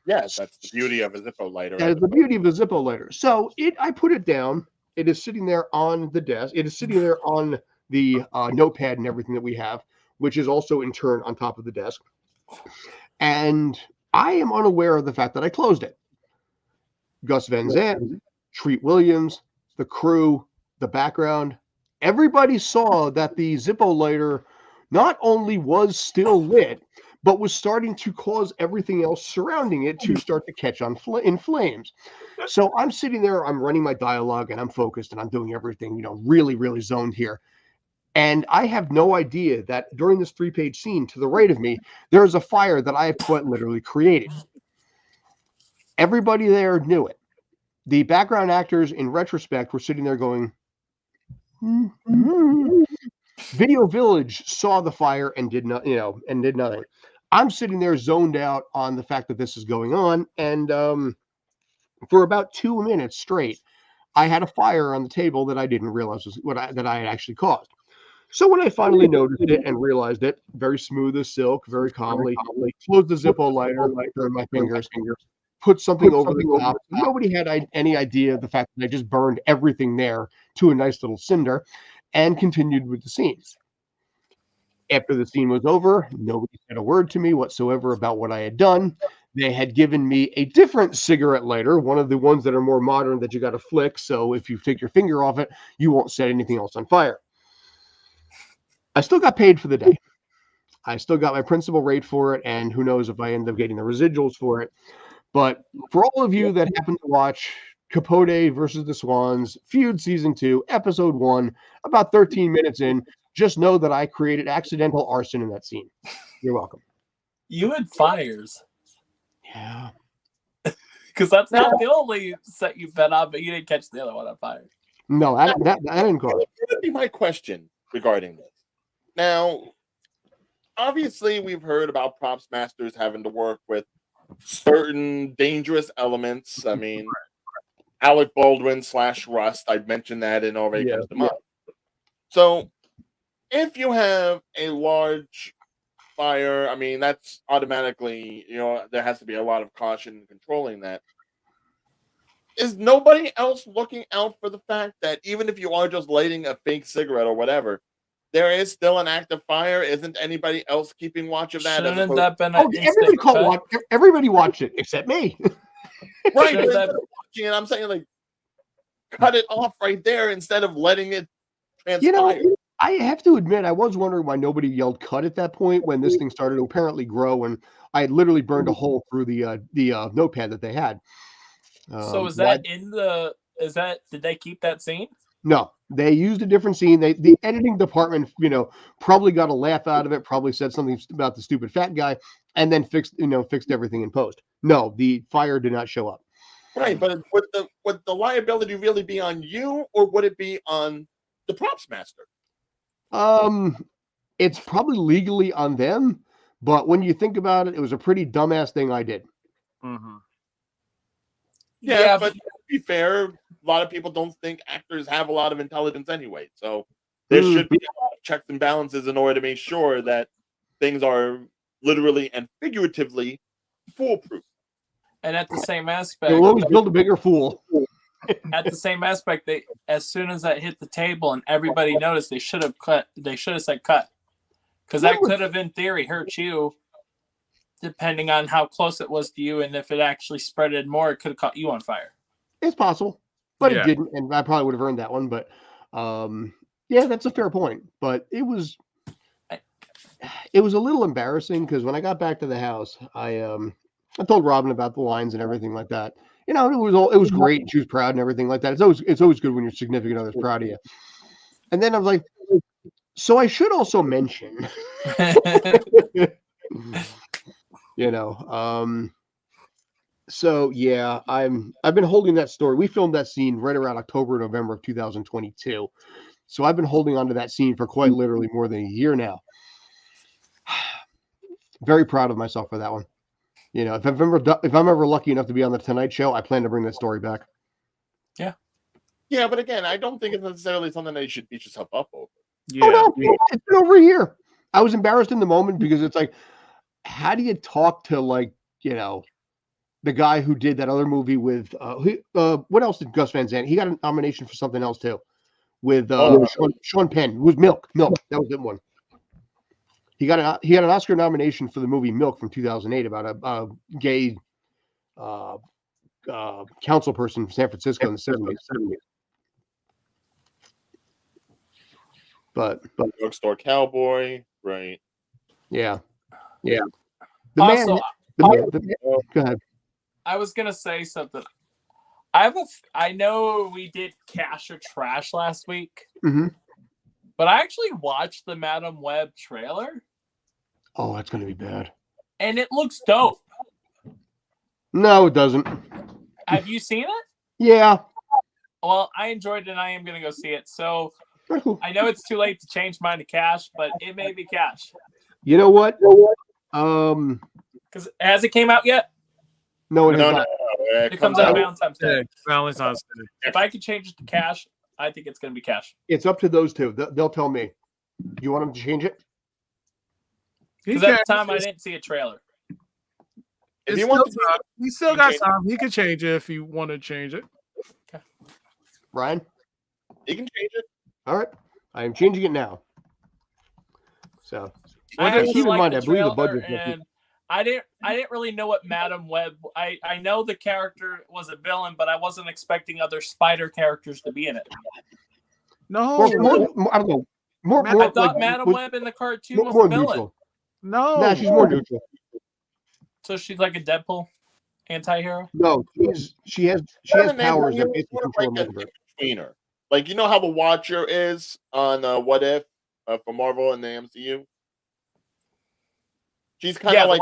Yes, that's the beauty of a Zippo lighter. That is the beauty of a Zippo lighter. So I put it down. It is sitting there on the desk. It is sitting there on the notepad and everything that we have, which is also in turn on top of the desk. And I am unaware of the fact that I closed it. Gus Van Sant, Treat Williams, the crew, the background, everybody saw that the Zippo lighter not only was still lit, but was starting to cause everything else surrounding it to start to catch on in flames. So I'm sitting there, I'm running my dialogue, and I'm focused, and I'm doing everything, really, really zoned here. And I have no idea that during this 3-page scene to the right of me, there is a fire that I have quite literally created. Everybody there knew it. The background actors, in retrospect, were sitting there going, Video Village saw the fire and did not, and did nothing. I'm sitting there zoned out on the fact that this is going on. And for about 2 minutes straight, I had a fire on the table that I didn't realize was that I had actually caused. So when I finally noticed it and realized it, very smooth as silk, very calmly, closed the Zippo lighter, burned my fingers, put something over the top. Nobody had any idea of the fact that I just burned everything there to a nice little cinder and continued with the scenes. After the scene was over, nobody said a word to me whatsoever about what I had done. They had given me a different cigarette lighter, one of the ones that are more modern that you got to flick. So if you take your finger off it, you won't set anything else on fire. I still got paid for the day. I still got my principal rate for it, and who knows if I end up getting the residuals for it. But for all of you that happen to watch Capote versus the Swans, Feud Season 2, Episode 1, about 13 minutes in, just know that I created accidental arson in that scene. You're welcome. You had fires. Yeah. Because that's not the only set you've been on, but you didn't catch the other one on fire. No, that didn't cause it. That would be my question regarding this. Now, obviously we've heard about props masters having to work with certain dangerous elements. I mean, Alec Baldwin / Rust, I'd mentioned that and already comes to mind. So if you have a large fire, I mean, that's automatically, there has to be a lot of caution in controlling that. Is nobody else looking out for the fact that even if you are just lighting a fake cigarette or whatever, there is still an active fire? Isn't anybody else keeping watch of that? Shouldn't that been an everybody instant cut? Everybody watched it except me. Right, but instead of watching it, I'm saying, like, cut it off right there instead of letting it transpire. I have to admit, I was wondering why nobody yelled cut at that point when this thing started to apparently grow, and I had literally burned a hole through the notepad that they had. So is that did they keep that scene? No, they used a different scene. The editing department, probably got a laugh out of it, probably said something about the stupid fat guy, and then fixed everything in post. No, the fire did not show up. Right, but would the liability really be on you, or would it be on the props master? It's probably legally on them, but when you think about it, it was a pretty dumbass thing I did. Mm-hmm. Yeah, but to be fair, a lot of people don't think actors have a lot of intelligence anyway. So there should be a lot of checks and balances in order to make sure that things are literally and figuratively foolproof. And at the same aspect, you'll always build a bigger fool. At the same aspect, as soon as that hit the table and everybody noticed, they should have cut. They should have said cut, because that could have, in theory, hurt you. Depending on how close it was to you, and if it actually spreaded more, it could have caught you on fire. It's possible, but it didn't, and I probably would have earned that one. But yeah, that's a fair point. But it was a little embarrassing because when I got back to the house, I told Robin about the lines and everything like that. It was great. She was proud and everything like that. It's always good when your significant other's proud of you. And then I was like, so I should also mention. So yeah, I've been holding that story. We filmed that scene right around October, November of 2022. So I've been holding on to that scene for quite literally more than a year now. Very proud of myself for that one. If I'm ever lucky enough to be on the Tonight Show, I plan to bring that story back. Yeah, but again, I don't think it's necessarily something that you should beat yourself up over. Yeah. Oh, no, it's been over a year. I was embarrassed in the moment because it's like, how do you talk to the guy who did that other movie with what else did Gus Van Sant? He got a nomination for something else too, with Sean Penn. It was Milk. That was the one. He got an Oscar nomination for the movie Milk from 2008 about a gay council person from San Francisco in the 70s. But Drugstore Cowboy, right? Yeah. Go ahead. I was gonna say something. I know we did Cash or Trash last week, but I actually watched the Madam Web trailer. Oh, that's gonna be bad. And it looks dope. No, it doesn't. Have you seen it? Yeah. Well, I enjoyed it, and I am gonna go see it. So I know it's too late to change mine to Cash, but it may be Cash. You know what? Because has it came out yet? No, it has not. It comes out Valentine's Day. Valentine's Day. If I could change it to Cash, I think it's going to be Cash. It's up to those two. They'll tell me. You want them to change it? Because at the time, I didn't see a trailer. If you want, he still got time. He can change it if you want to change it. Okay. Ryan? You can change it. All right. I am changing it now. So I keep in mind, I believe the trailer, budget. and I didn't really know what Madam Web. I know the character was a villain, but I wasn't expecting other spider characters to be in it. No, I don't know. I thought Madam Web in the cartoon was a villain. Neutral. No, she's more neutral. So she's like a Deadpool anti-hero? No, she has powers that basically control like between her. Like, you know how the Watcher is on What If for Marvel and the MCU? She's kind of like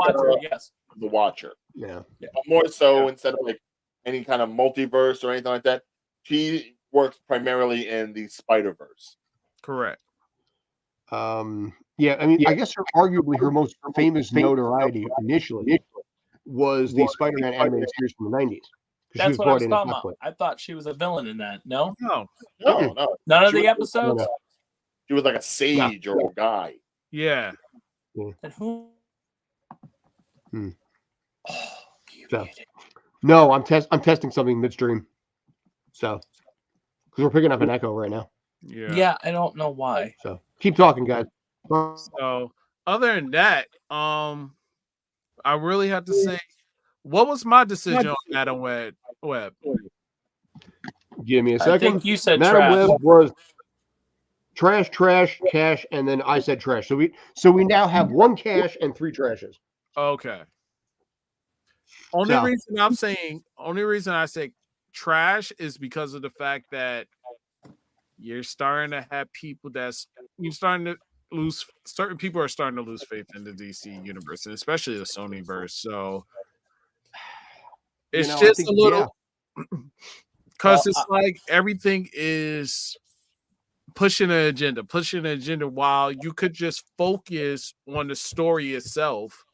the Watcher. Yeah. But more so, instead of like any kind of multiverse or anything like that, she works primarily in the Spider-Verse. Correct. Yeah, I mean, I guess arguably her most famous notoriety initially was the Spider-Man animated series from the 90s. She That's was what I brought was in as talking about. Cosplay. I thought she was a villain in that. No, No. No. none of She the was- episodes. No. She was like a sage or a guy. Yeah. And who? Hmm. Oh, you So. idiot. No, I'm testing something midstream. So, because we're picking up an echo right now. Yeah, I don't know why. So keep talking, guys. So other than that, I really have to say, what was my decision on Madam Web? Give me a I second. think you said Madam trash. Web was trash, cash, and then I said trash. So we now have 1 cash and 3 trashes. Okay. Only So. reason I say trash is because of the fact that you're starting to have people certain people are starting to lose faith in the DC universe, and especially the Sony verse. So it's just a little because it's like everything is pushing an agenda while you could just focus on the story itself.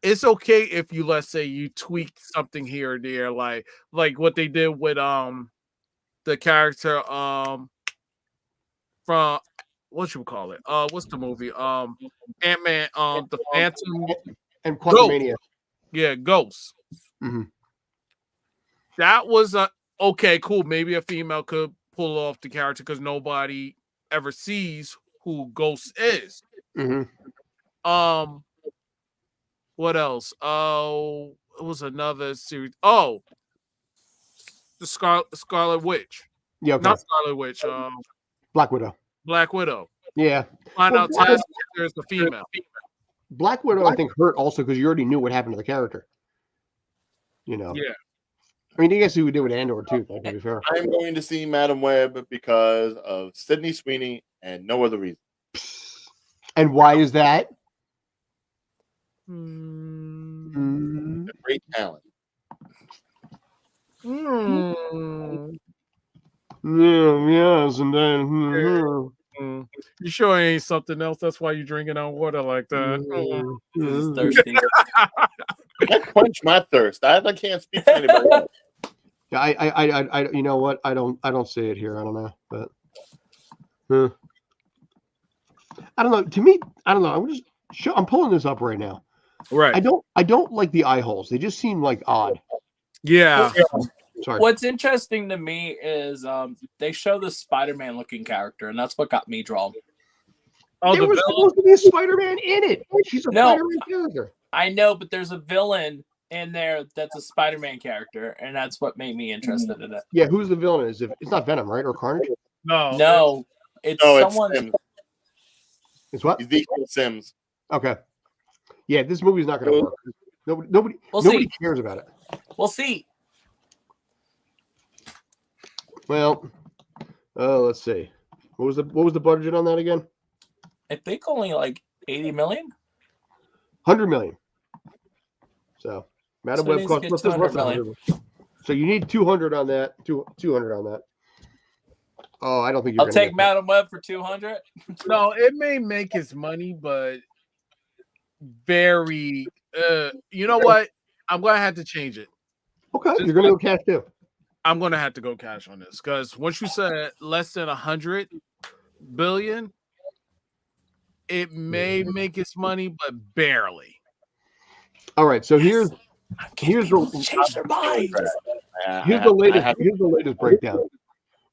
It's okay if you, let's say, you tweak something here or there, like what they did with the character from what you call it? What's the movie? Ant-Man, the Phantom and Quantumania. Yeah, Ghost. Mm-hmm. That was okay, cool. Maybe a female could pull off the character because nobody ever sees who Ghost is. Mm-hmm. What else? Oh, it was another series. Oh, the Scarlet Witch. Yeah, okay. Not Scarlet Witch. Black Widow. Black Widow. Yeah. Find out Taskmaster is the female. Black Widow, I think, hurt also because you already knew what happened to the character. You know. Yeah. I mean, I guess we did with Andor too. To be fair. I'm going to see Madam Web because of Sydney Sweeney and no other reason. And why is that? A great talent. Yes, and then. You sure ain't something else? That's why you drinking on water like that. He's thirsty. I quench my thirst. I can't speak to anybody else. Yeah, I you know what? I don't see it here. I don't know, but I don't know. To me, I don't know. I'm pulling this up right now. Right. I don't like the eye holes. They just seem like odd. Yeah. Sorry. What's interesting to me is they show the Spider-Man looking character, and that's what got me drawn. Oh, there was supposed to be a Spider-Man in it. She's a Spider-Man character. I know, but there's a villain in there that's a Spider-Man character, and that's what made me interested in it. Yeah, who's the villain? It's not Venom, right? Or Carnage? No, it's someone. Sims. It's what? Ezekiel Sims. Okay. Yeah, this movie's not going to work. Nobody cares about it. We'll see. Well, let's see. What was the budget on that again? I think only like 80 million. 100 million. So, Madam Web cost what's this worth? So you need 200 on that. 200 on that. Oh, I don't think you're. I'll take Madam Web for 200. No, it may make his money, but very. You know what? I'm gonna have to change it. Okay, you're gonna go cash too. I'm gonna have to go cash on this because once you said less than 100 billion, it may make its money, but barely. All right, so here's the change their minds. Here's the latest breakdown.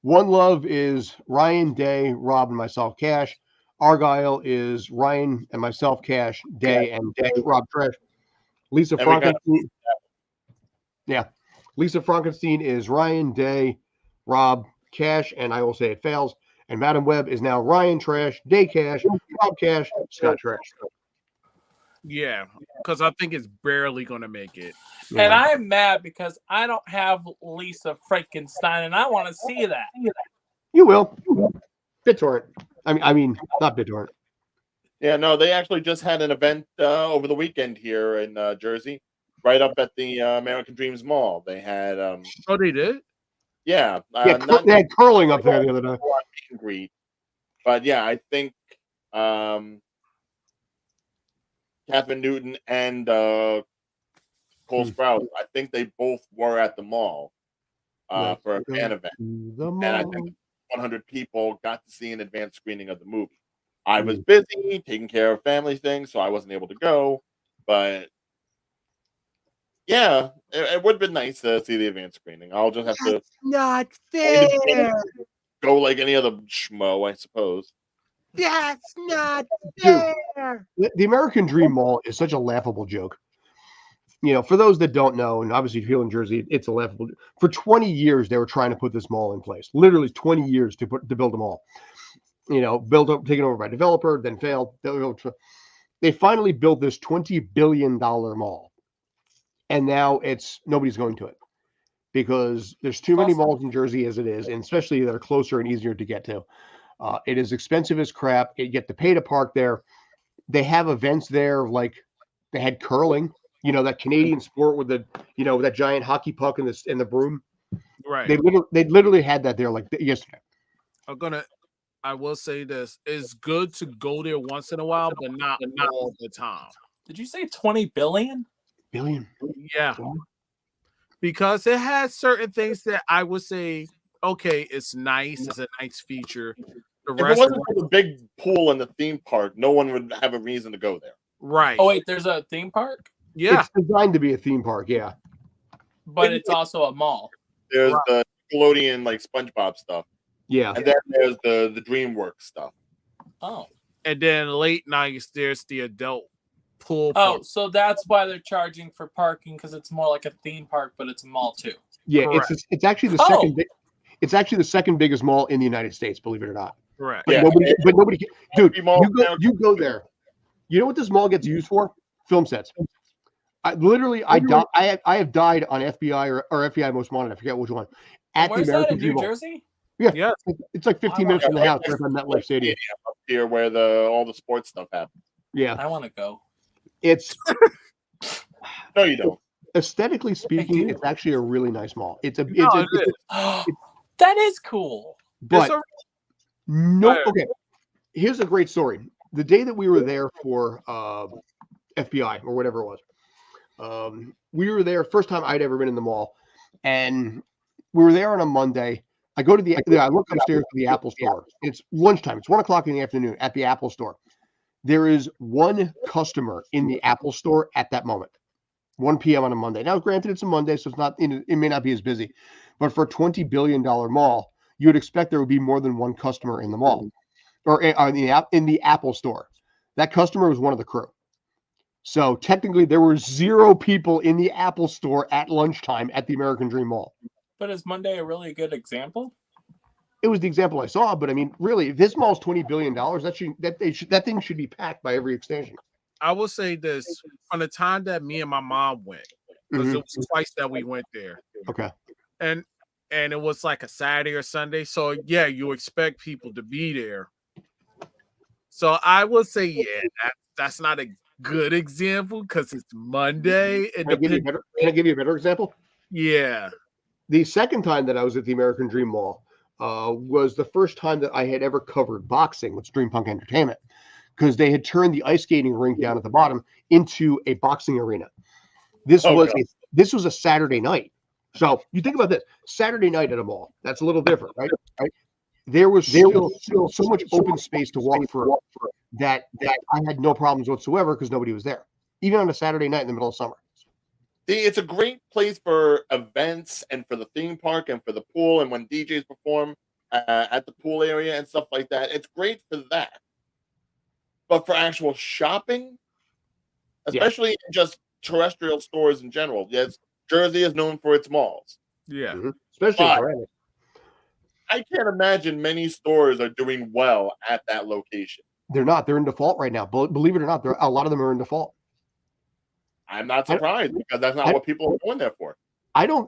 One Love is Ryan, Day, Rob, and myself cash. Argyle is Ryan and myself cash. Day and Rob trash. Lisa Frankenstein. Yeah. Lisa Frankenstein is Ryan, Day, Rob, cash, and I will say it fails. And Madam Web is now Ryan, trash, Day, cash, Rob, cash, Scott, trash. Yeah, because I think it's barely going to make it. Yeah. And I'm mad because I don't have Lisa Frankenstein, and I want to see that. You will. BitTorrent. I mean, not BitTorrent. Yeah, no, they actually just had an event over the weekend here in Jersey, right up at the American Dreams Mall. They had. Oh, they did? Yeah. They had curling up there the other day. Great. But yeah, I think Catherine Newton and Cole Sprouse. I think they both were at the mall for a fan event, and I think 100 people got to see an advanced screening of the movie. I was busy taking care of family things, so I wasn't able to go. But yeah, it would have been nice to see the advanced screening. I'll just have to not fair. go like any other schmo, I suppose. That's not Dude, fair. the American Dream Mall is such a laughable joke. You know, for those that don't know, and obviously if you're in Jersey, it's a laughable. For 20 years, they were trying to put this mall in place. Literally 20 years to build a mall. You know, taken over by a developer, then failed. They finally built this $20 billion mall, and now nobody's going to it because there's too many malls in Jersey as it is, and especially that are closer and easier to get to. It is expensive as crap. You get to pay to park there. They have events there, like they had curling. You know, that Canadian sport with that giant hockey puck and the broom. Right. They literally had that there like yesterday. I will say this: it's good to go there once in a while, but not all the time. Did you say 20 billion? Billion. Yeah. Because it has certain things that I would say, okay, it's nice, it's a nice feature. If it wasn't for the big pool in the theme park, no one would have a reason to go there. Right. Oh wait, there's a theme park? Yeah. It's designed to be a theme park, yeah. But it's also a mall. There's the Nickelodeon like SpongeBob stuff. Yeah. And then there's the DreamWorks stuff. Oh. And then late nights there's the adult pool. Oh, so that's why they're charging for parking, because it's more like a theme park, but it's a mall too. Yeah, it's actually the second it's actually the second biggest mall in the United States, believe it or not. Correct. But Yeah. nobody dude, you go there. You know what this mall gets used for? Film sets. I have died on FBI or FBI Most Wanted. I forget which one. At Where's the American that, in New Dream Jersey? Mall. Yeah. It's like 15 minutes from the house right on MetLife Stadium. Up here where all the sports stuff happens. Yeah. I want to go. It's No, you don't. aesthetically speaking, it's actually a really nice mall. That is cool. But okay. Here's a great story. The day that we were there for FBI or whatever it was, we were there first time I'd ever been in the mall, and we were there on a Monday. I look upstairs to the Apple store. It's lunchtime. It's 1 o'clock in the afternoon at the Apple store. There is one customer in the Apple store at that moment, 1 p.m. on a Monday. Now, granted, it's a Monday, so it may not be as busy, but for a $20 billion mall, you would expect there would be more than one customer in the mall or in the Apple store. That customer was one of the crew. So technically, there were 0 people in the Apple store at lunchtime at the American Dream Mall. But is Monday a really good example? It was the example I saw, but I mean, really, if this mall's $20 billion, that thing should be packed by every extension. I will say this: from the time that me and my mom went, because it was twice that we went there. Okay. And it was like a Saturday or Sunday, so yeah, you expect people to be there. So I would say, that's not a good example because it's Monday. Can I give you a better example? Yeah. The second time that I was at the American Dream Mall was the first time that I had ever covered boxing with Stream Punk Entertainment, because they had turned the ice skating rink down at the bottom into a boxing arena. This was a Saturday night. So you think about this: Saturday night at a mall. That's a little different, right? There was still so much open space to walk through that I had no problems whatsoever because nobody was there, even on a Saturday night in the middle of summer. It's a great place for events and for the theme park and for the pool, and when DJs perform at the pool area and stuff like that. It's great for that. But for actual shopping, especially in just terrestrial stores in general, yes, Jersey is known for its malls. Yeah. Especially I can't imagine many stores are doing well at that location. They're not. They're in default right now. Believe it or not, a lot of them are in default. I'm not surprised because that's not what people are going there for.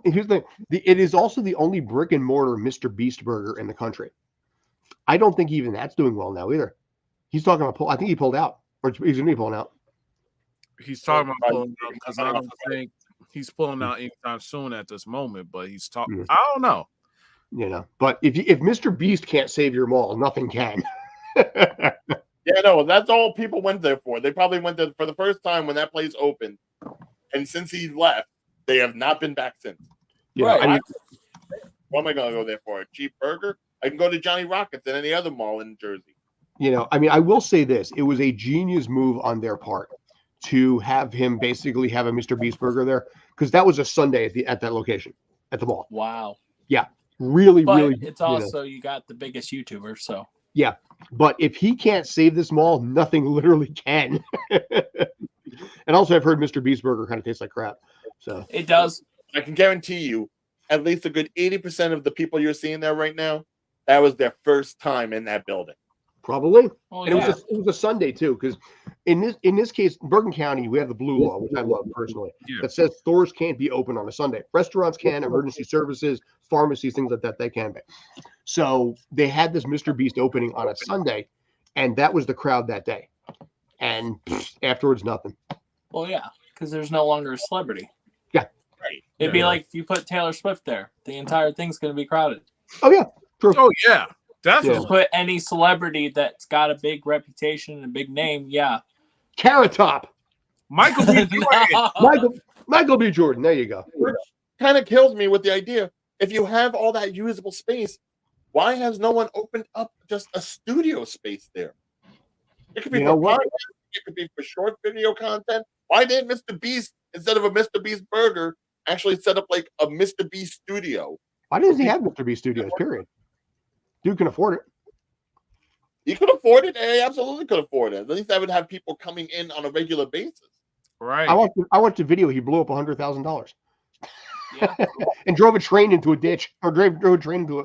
Here's the thing. It is also the only brick and mortar Mr. Beast burger in the country. I don't think even that's doing well now either. He's talking about I think he pulled out, or he's going to be pulling out. He's talking about pulling out because I don't think he's pulling out anytime soon at this moment. But he's talking. I don't know. You know, but if Mr. Beast can't save your mall, nothing can. Yeah, no, that's all people went there for. They probably went there for the first time when that place opened, and since he left, they have not been back since. Yeah, Right. I mean, What am I going to go there for? A cheap burger? I can go to Johnny Rockets and any other mall in Jersey. I will say this: it was a genius move on their part to have him basically have a Mr. Beast burger there, because that was a Sunday at that location at the mall. Wow. Really, But really. it's also you got the biggest YouTuber, so Yeah, but if he can't save this mall, nothing literally can. And also, I've heard Mr. Beast burger kind of tastes like crap. So it does. I can guarantee you, at least a good 80% of the people you're seeing there right now, that was their first time in that building. probably. Oh, And yeah. it was a Sunday too, because in this case, Bergen County, we have the blue law, which I love personally, that says stores can't be open on a Sunday. Restaurants can, emergency services, pharmacies, things like that, they can be. So they had this Mr. Beast opening on a Sunday, and that was the crowd that day. And afterwards, nothing. Well, yeah, because there's no longer a celebrity. Yeah. Right. It'd be like if you put Taylor Swift there, the entire thing's going to be crowded. Oh yeah, true. Oh yeah, definitely. Just put any celebrity that's got a big reputation and a big name, yeah. Carrot Top, Michael B. Jordan. Michael B. Jordan. There you go. Which kind of kills me with the idea. If you have all that usable space, why has no one opened up just a studio space there? It could be You know for what? podcasts, it could be for short video content. Why didn't Mr. Beast, instead of a Mr. Beast burger, actually set up like a Mr. Beast studio? Why doesn't he have Mr. Beast Studios? Period. Dude can afford it. He could afford it. He absolutely could afford it. At least I would have people coming in on a regular basis. Right. I watched a video. He blew up $100,000 Yeah. and drove a train into a ditch, or drove a train into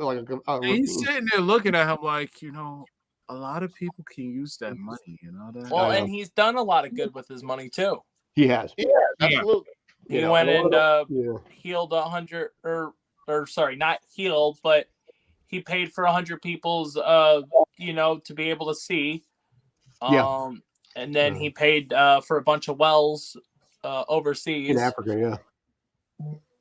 And he's sitting there looking at him like, a lot of people can use that money, that. Well, and he's done a lot of good with his money too. He has. Yeah, absolutely. He Yeah. went and Yeah. healed 100, or sorry, not healed, but he paid for 100 people's, to be able to see. Yeah. And then he paid for a bunch of wells overseas. In Africa,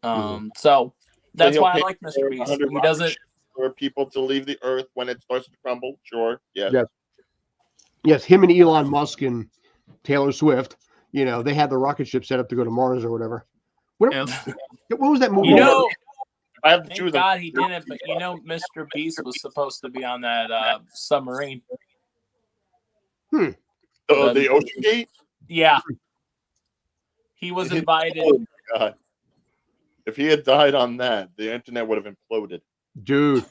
yeah. So that's he'll why I pay like Mr. for Beast. 100 He doesn't. for people to leave the earth when it starts to crumble. Sure. Yeah. Yeah. Yes, him and Elon Musk and Taylor Swift, they had the rocket ship set up to go to Mars or whatever. What was that movie? If I have to Thank choose, God he didn't, but Mr. Beast was supposed to be on that submarine. the Ocean Gate. Yeah. He was invited. Oh my God. If he had died on that, the internet would have imploded. Dude.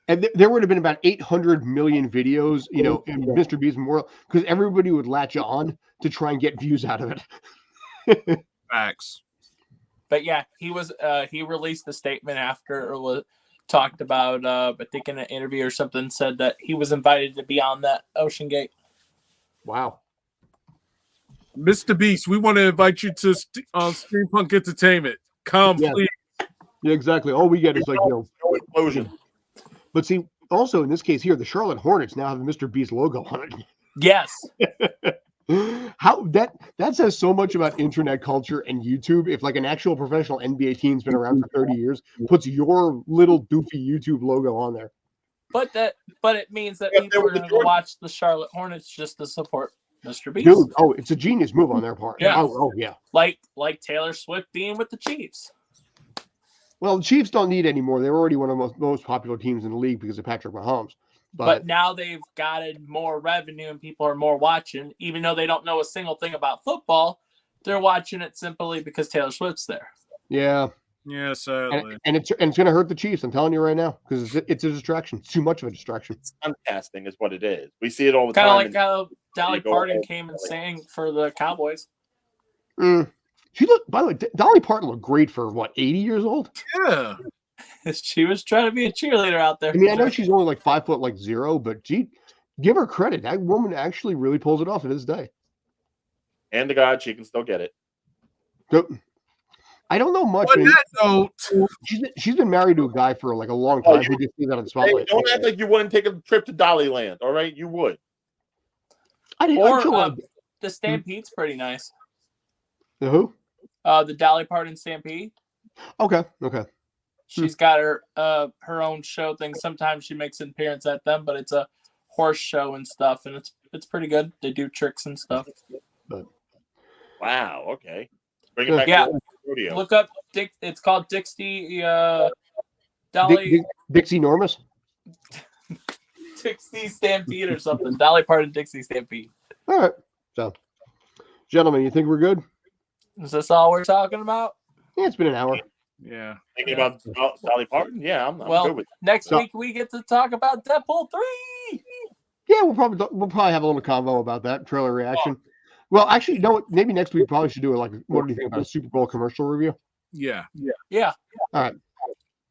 And there would have been about 800 million videos, in Mr. Beast Memorial, because everybody would latch on to try and get views out of it. Facts. But yeah, he was. He released a statement after it was talked about. I think in an interview or something, said that he was invited to be on that Ocean Gate. Wow. Mr. Beast, we want to invite you to Steampunk Entertainment. Come, Yeah. please. Yeah, exactly. All we get is No explosion. But see, also in this case here, the Charlotte Hornets now have the Mr. Beast logo on Yes. it. How that says so much about internet culture and YouTube. If like an actual professional NBA team's been around for 30 years, puts your little doofy YouTube logo on there. But it means that If people there are was a going to go Jordan- watch the Charlotte Hornets just to support Mr. Beast. Dude, it's a genius move on their part. Yeah. Oh yeah. Like Taylor Swift being with the Chiefs. Well, the Chiefs don't need any more. They're already one of the most popular teams in the league because of Patrick Mahomes. But now they've gotten more revenue and people are more watching, even though they don't know a single thing about football. They're watching it simply because Taylor Swift's there. yeah, Yeah, sadly. and it's going to hurt the Chiefs. I'm telling you right now, because it's a distraction. It's too much of a distraction. Stuntcasting is what it is. We see it all the Kind of time. like how Dolly you go Parton home, came and sang for the Cowboys. She looked. By the way, Dolly Parton looked great for what, 80 years old. Yeah. She was trying to be a cheerleader out there. I mean, I know she's only like 5'0", but gee, give her credit. That woman actually really pulls it off to this day. and to God, she can still get it. So, I don't know much. On that note, She's been married to a guy for like a long time. He just sees that on the Hey, spotlight. don't act like you wouldn't take a trip to Dollyland. All right, you would. I didn't. Or I feel like, the Stampede's pretty nice. the who? The Dolly Parton Stampede. Okay. She's got her own show thing. Sometimes she makes an appearance at them, but it's a horse show and stuff, and It's pretty good. They do tricks and stuff. Wow. Okay. Bring it back Yeah. to the studio. Look up Dick. It's called Dixie. Dolly Dixie Normus. Dixie Stampede or something. Dolly Parton Dixie Stampede. All right. So, gentlemen, you think we're good? Is this all we're talking about? Yeah, it's been an hour. Yeah. Thinking about Dolly Parton? Yeah, I'm Well, good with next So- week we get to talk about Deadpool 3. Yeah, we'll probably have a little convo about that trailer reaction. Well, actually, you know what? Maybe next week probably should do what do you think about a Super Bowl commercial review? Yeah. Yeah. All right.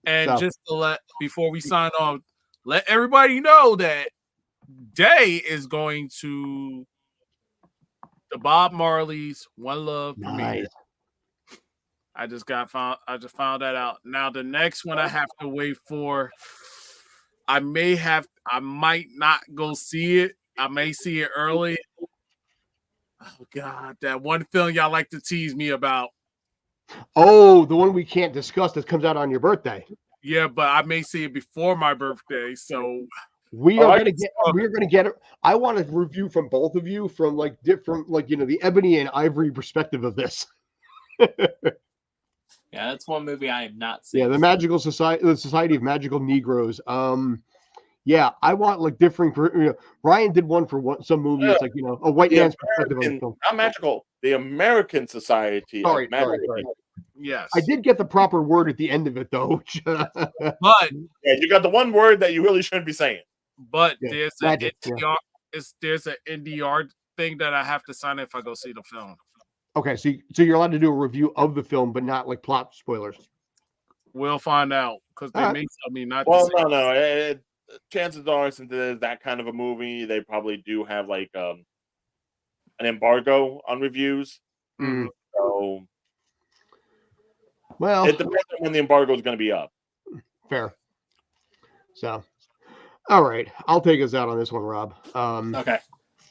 And So- just to before we sign off, let everybody know that Day is going to the Bob Marley's One Love premiere. Nice. I just found that out. Now the next one I have to wait for. I might not go see it. I may see it early. Oh God, that one film y'all like to tease me about. Oh, the one we can't discuss that comes out on your birthday. Yeah, but I may see it before my birthday. So We're I gonna get it. I want a review from both of you from different, the ebony and ivory perspective of this. Yeah, that's one movie I have not seen. Yeah, the Society of Magical Negroes. Yeah, I want different. Ryan did one for some movie. It's a white the man's perspective on the film. not magical. The American Society. Sorry. of Magical. yes, I did get the proper word at the end of it though. but Yeah, you got the one word that you really shouldn't be saying. yeah, magic, there's an NDR thing that I have to sign if I go see the film. Okay, so you're allowed to do a review of the film, but not plot spoilers. We'll find out because they All right. may tell me not Well, to. no. Chances are, since it is that kind of a movie, they probably do have an embargo on reviews. Mm. So Well, it depends on when the embargo is going to be up. fair. So, all right, I'll take us out on this one, Rob. Okay.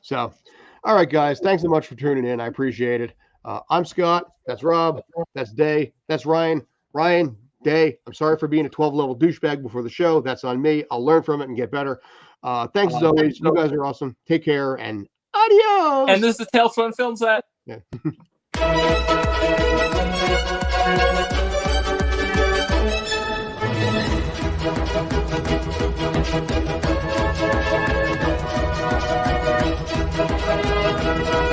So, all right, guys, thanks so much for tuning in. I appreciate it. I'm Scott. That's Rob. That's Day. That's Ryan. Ryan, Day, I'm sorry for being a 12-level douchebag before the show. That's on me. I'll learn from it and get better. Thanks as always. You guys are awesome. Take care and adios. And this is Tales from Film Set. Yeah.